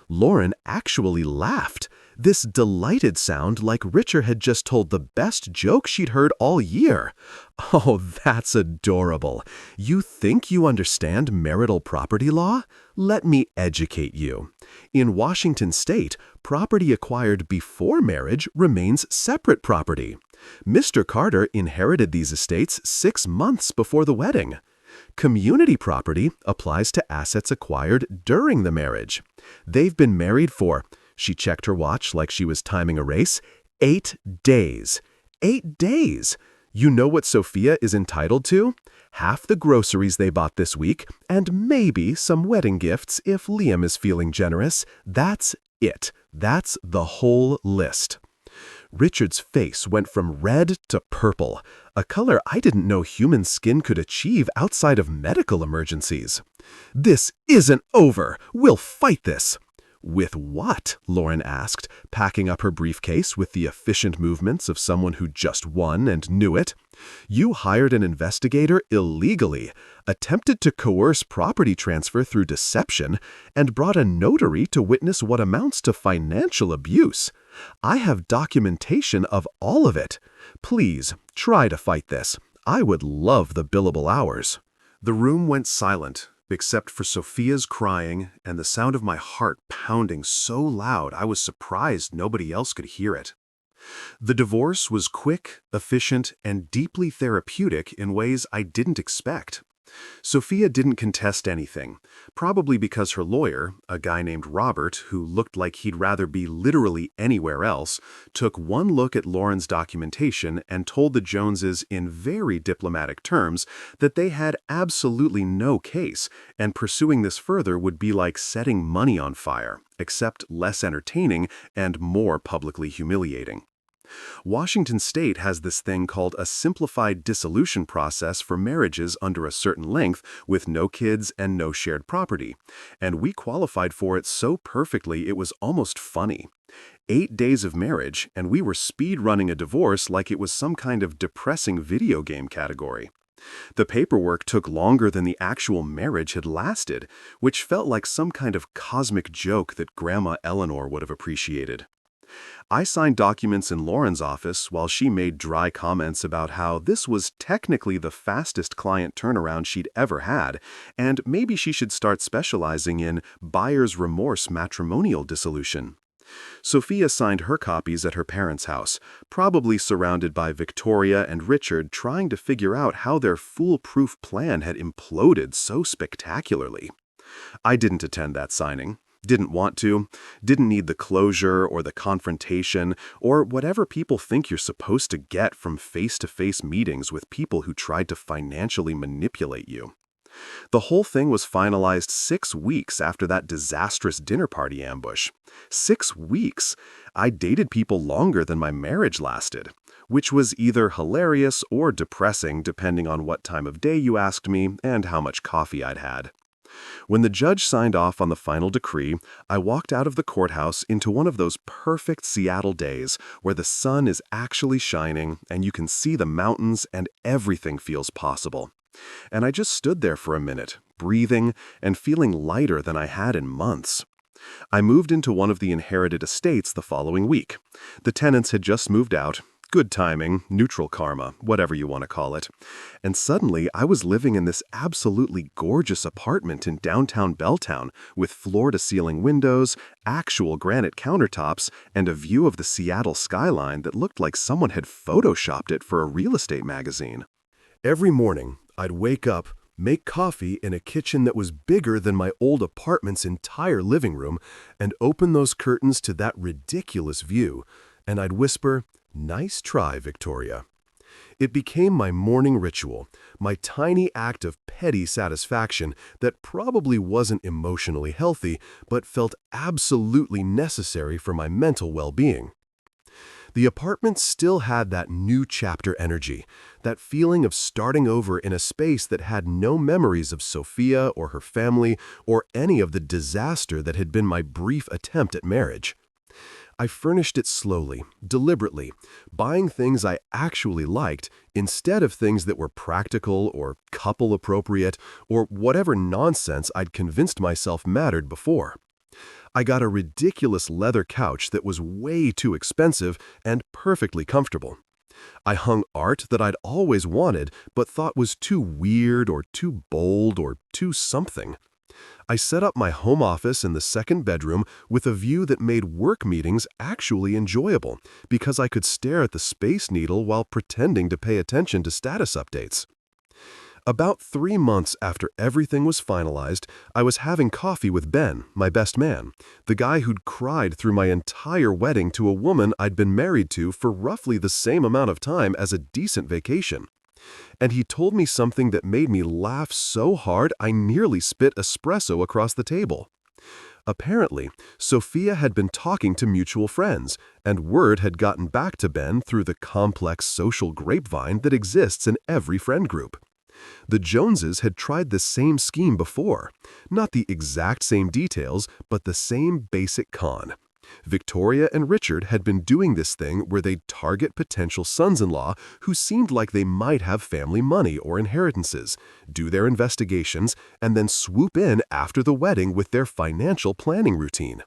Lauren actually laughed, this delighted sound like Richard had just told the best joke she'd heard all year. Oh, that's adorable. You think you understand marital property law? Let me educate you. In Washington state, property acquired before marriage remains separate property. Mr. Carter inherited these estates 6 months before the wedding. Community property applies to assets acquired during the marriage. They've been married for, she checked her watch like she was timing a race, 8 days. 8 days! You know what Sophia is entitled to? Half the groceries they bought this week, and maybe some wedding gifts if Liam is feeling generous. That's it. That's the whole list. Richard's face went from red to purple, a color I didn't know human skin could achieve outside of medical emergencies. "This isn't over. We'll fight this." "With what?" Lauren asked, packing up her briefcase with the efficient movements of someone who just won and knew it. "You hired an investigator illegally, attempted to coerce property transfer through deception, and brought a notary to witness what amounts to financial abuse. I have documentation of all of it. Please, try to fight this. I would love the billable hours." The room went silent, except for Sophia's crying and the sound of my heart pounding so loud I was surprised nobody else could hear it. The divorce was quick, efficient, and deeply therapeutic in ways I didn't expect. Sophia didn't contest anything, probably because her lawyer, a guy named Robert, who looked like he'd rather be literally anywhere else, took one look at Lauren's documentation and told the Joneses in very diplomatic terms that they had absolutely no case, and pursuing this further would be like setting money on fire, except less entertaining and more publicly humiliating. Washington state has this thing called a simplified dissolution process for marriages under a certain length with no kids and no shared property, and we qualified for it so perfectly it was almost funny. 8 days of marriage, and we were speed running a divorce like it was some kind of depressing video game category. The paperwork took longer than the actual marriage had lasted, which felt like some kind of cosmic joke that Grandma Eleanor would have appreciated. I signed documents in Lauren's office while she made dry comments about how this was technically the fastest client turnaround she'd ever had, and maybe she should start specializing in buyer's remorse matrimonial dissolution. Sophia signed her copies at her parents' house, probably surrounded by Victoria and Richard trying to figure out how their foolproof plan had imploded so spectacularly. I didn't attend that signing. Didn't want to, didn't need the closure or the confrontation or whatever people think you're supposed to get from face-to-face meetings with people who tried to financially manipulate you. The whole thing was finalized 6 weeks after that disastrous dinner party ambush. 6 weeks! I dated people longer than my marriage lasted, which was either hilarious or depressing depending on what time of day you asked me and how much coffee I'd had. When the judge signed off on the final decree, I walked out of the courthouse into one of those perfect Seattle days where the sun is actually shining and you can see the mountains and everything feels possible. And I just stood there for a minute, breathing and feeling lighter than I had in months. I moved into one of the inherited estates the following week. The tenants had just moved out. Good timing, neutral karma, whatever you want to call it. And suddenly, I was living in this absolutely gorgeous apartment in downtown Belltown with floor-to-ceiling windows, actual granite countertops, and a view of the Seattle skyline that looked like someone had photoshopped it for a real estate magazine. Every morning, I'd wake up, make coffee in a kitchen that was bigger than my old apartment's entire living room, and open those curtains to that ridiculous view, and I'd whisper, "Nice try, Victoria." It became my morning ritual, my tiny act of petty satisfaction that probably wasn't emotionally healthy, but felt absolutely necessary for my mental well-being. The apartment still had that new chapter energy, that feeling of starting over in a space that had no memories of Sophia or her family or any of the disaster that had been my brief attempt at marriage. I furnished it slowly, deliberately, buying things I actually liked instead of things that were practical or couple-appropriate or whatever nonsense I'd convinced myself mattered before. I got a ridiculous leather couch that was way too expensive and perfectly comfortable. I hung art that I'd always wanted but thought was too weird or too bold or too something. I set up my home office in the second bedroom with a view that made work meetings actually enjoyable because I could stare at the Space Needle while pretending to pay attention to status updates. About 3 months after everything was finalized, I was having coffee with Ben, my best man, the guy who'd cried through my entire wedding to a woman I'd been married to for roughly the same amount of time as a decent vacation. And he told me something that made me laugh so hard I nearly spit espresso across the table. Apparently, Sophia had been talking to mutual friends, and word had gotten back to Ben through the complex social grapevine that exists in every friend group. The Joneses had tried this same scheme before, not the exact same details, but the same basic con. Victoria and Richard had been doing this thing where they'd target potential sons-in-law who seemed like they might have family money or inheritances, do their investigations, and then swoop in after the wedding with their financial planning routine.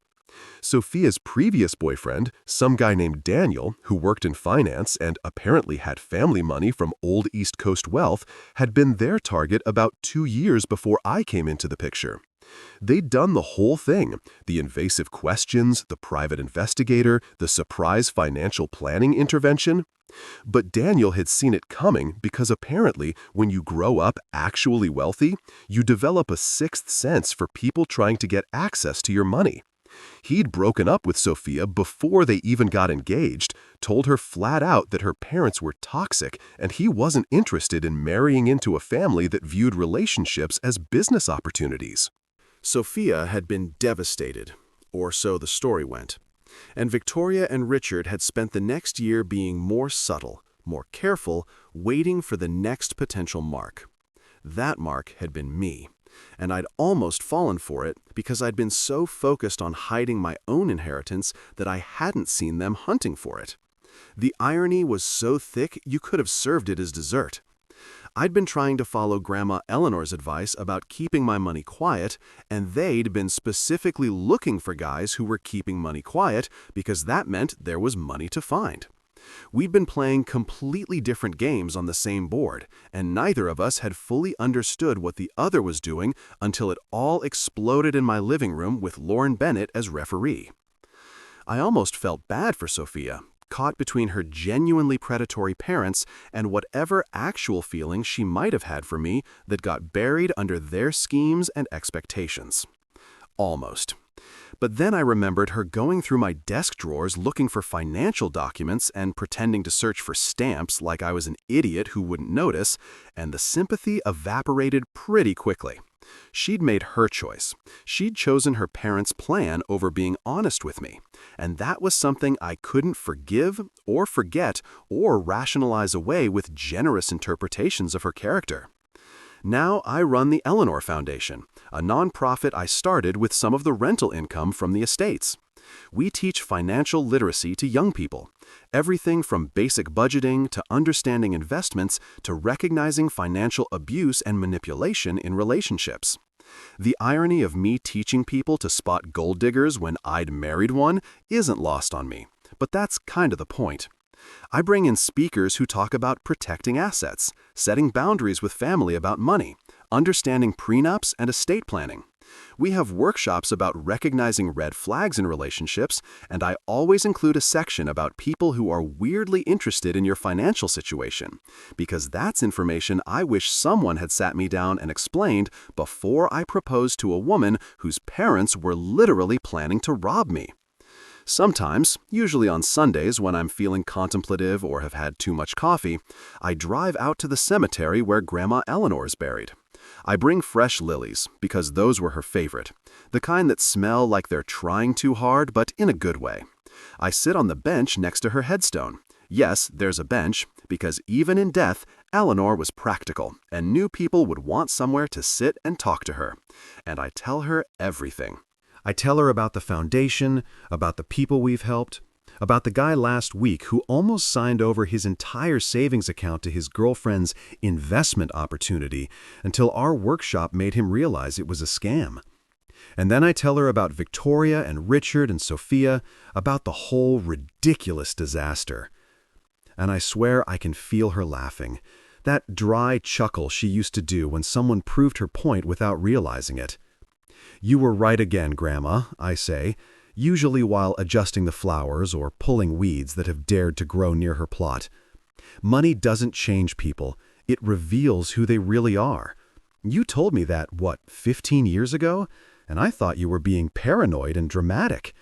Sophia's previous boyfriend, some guy named Daniel, who worked in finance and apparently had family money from old East Coast wealth, had been their target about 2 years before I came into the picture. They'd done the whole thing, the invasive questions, the private investigator, the surprise financial planning intervention. But Daniel had seen it coming because apparently when you grow up actually wealthy, you develop a sixth sense for people trying to get access to your money. He'd broken up with Sophia before they even got engaged, told her flat out that her parents were toxic and he wasn't interested in marrying into a family that viewed relationships as business opportunities. Sophia had been devastated, or so the story went, and Victoria and Richard had spent the next year being more subtle, more careful, waiting for the next potential mark. That mark had been me, and I'd almost fallen for it because I'd been so focused on hiding my own inheritance that I hadn't seen them hunting for it. The irony was so thick you could have served it as dessert. I'd been trying to follow Grandma Eleanor's advice about keeping my money quiet, and they'd been specifically looking for guys who were keeping money quiet because that meant there was money to find. We'd been playing completely different games on the same board, and neither of us had fully understood what the other was doing until it all exploded in my living room with Lauren Bennett as referee. I almost felt bad for Sophia, caught between her genuinely predatory parents and whatever actual feelings she might have had for me that got buried under their schemes and expectations. Almost. But then I remembered her going through my desk drawers looking for financial documents and pretending to search for stamps like I was an idiot who wouldn't notice, and the sympathy evaporated pretty quickly. She'd made her choice. She'd chosen her parents' plan over being honest with me, and that was something I couldn't forgive or forget or rationalize away with generous interpretations of her character. Now I run the Eleanor Foundation, a nonprofit I started with some of the rental income from the estates. We teach financial literacy to young people, everything from basic budgeting to understanding investments to recognizing financial abuse and manipulation in relationships. The irony of me teaching people to spot gold diggers when I'd married one isn't lost on me, but that's kind of the point. I bring in speakers who talk about protecting assets, setting boundaries with family about money, understanding prenups and estate planning. We have workshops about recognizing red flags in relationships, and I always include a section about people who are weirdly interested in your financial situation, because that's information I wish someone had sat me down and explained before I proposed to a woman whose parents were literally planning to rob me. Sometimes, usually on Sundays when I'm feeling contemplative or have had too much coffee, I drive out to the cemetery where Grandma Eleanor is buried. I bring fresh lilies, because those were her favorite, the kind that smell like they're trying too hard, but in a good way. I sit on the bench next to her headstone. Yes, there's a bench, because even in death, Eleanor was practical, and knew people would want somewhere to sit and talk to her. And I tell her everything. I tell her about the foundation, about the people we've helped, about the guy last week who almost signed over his entire savings account to his girlfriend's investment opportunity until our workshop made him realize it was a scam. And then I tell her about Victoria and Richard and Sophia, about the whole ridiculous disaster. And I swear I can feel her laughing, that dry chuckle she used to do when someone proved her point without realizing it. "You were right again, Grandma," I say, usually while adjusting the flowers or pulling weeds that have dared to grow near her plot. "Money doesn't change people. It reveals who they really are. You told me that, 15 years ago? And I thought you were being paranoid and dramatic.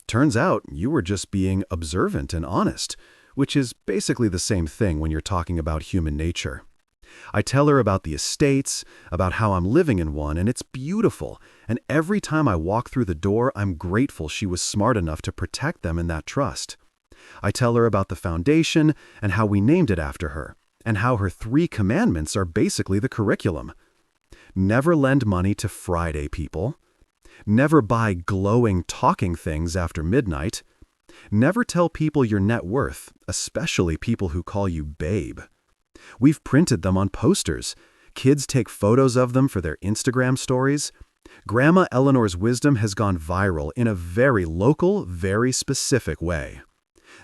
Turns out you were just being observant and honest, which is basically the same thing when you're talking about human nature." I tell her about the estates, about how I'm living in one, and it's beautiful, and every time I walk through the door, I'm grateful she was smart enough to protect them in that trust. I tell her about the foundation and how we named it after her, and how her 3 commandments are basically the curriculum. Never lend money to Friday people. Never buy glowing talking things after midnight. Never tell people your net worth, especially people who call you babe. We've printed them on posters. Kids take photos of them for their Instagram stories. Grandma Eleanor's wisdom has gone viral in a very local, very specific way.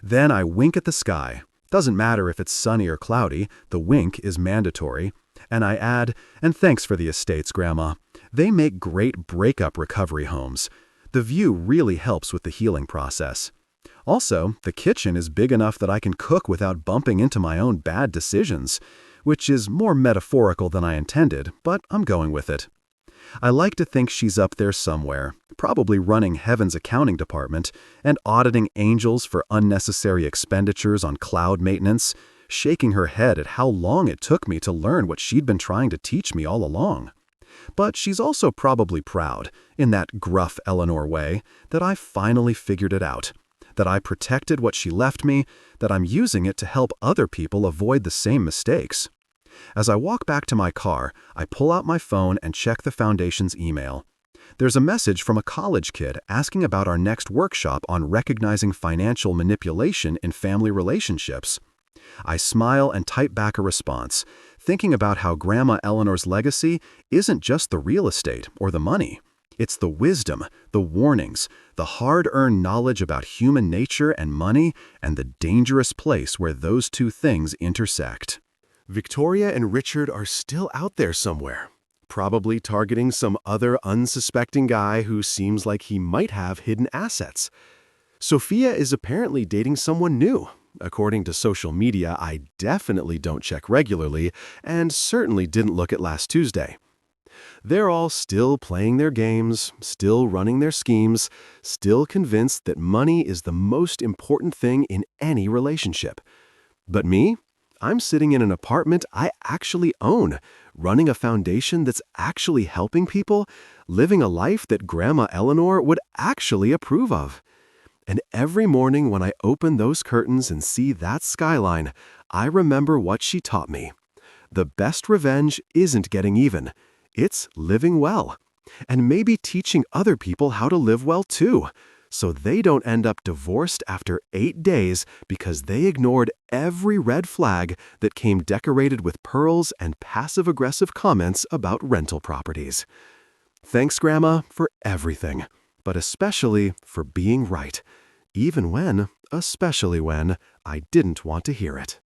Then I wink at the sky. Doesn't matter if it's sunny or cloudy, the wink is mandatory. And I add, "And thanks for the estates, Grandma. They make great breakup recovery homes. The view really helps with the healing process. Also, the kitchen is big enough that I can cook without bumping into my own bad decisions, which is more metaphorical than I intended, but I'm going with it. I like to think she's up there somewhere, probably running Heaven's accounting department and auditing angels for unnecessary expenditures on cloud maintenance, shaking her head at how long it took me to learn what she'd been trying to teach me all along. But she's also probably proud, in that gruff Eleanor way, that I finally figured it out, that I protected what she left me, that I'm using it to help other people avoid the same mistakes. As I walk back to my car, I pull out my phone and check the foundation's email. There's a message from a college kid asking about our next workshop on recognizing financial manipulation in family relationships. I smile and type back a response, thinking about how Grandma Eleanor's legacy isn't just the real estate or the money. It's the wisdom, the warnings, the hard-earned knowledge about human nature and money, and the dangerous place where those 2 things intersect. Victoria and Richard are still out there somewhere, probably targeting some other unsuspecting guy who seems like he might have hidden assets. Sophia is apparently dating someone new, according to social media I definitely don't check regularly and certainly didn't look at last Tuesday. They're all still playing their games, still running their schemes, still convinced that money is the most important thing in any relationship. But me? I'm sitting in an apartment I actually own, running a foundation that's actually helping people, living a life that Grandma Eleanor would actually approve of. And every morning when I open those curtains and see that skyline, I remember what she taught me. The best revenge isn't getting even. It's living well. And maybe teaching other people how to live well too, so they don't end up divorced after 8 days because they ignored every red flag that came decorated with pearls and passive-aggressive comments about rental properties. Thanks, Grandma, for everything, but especially for being right, especially when I didn't want to hear it.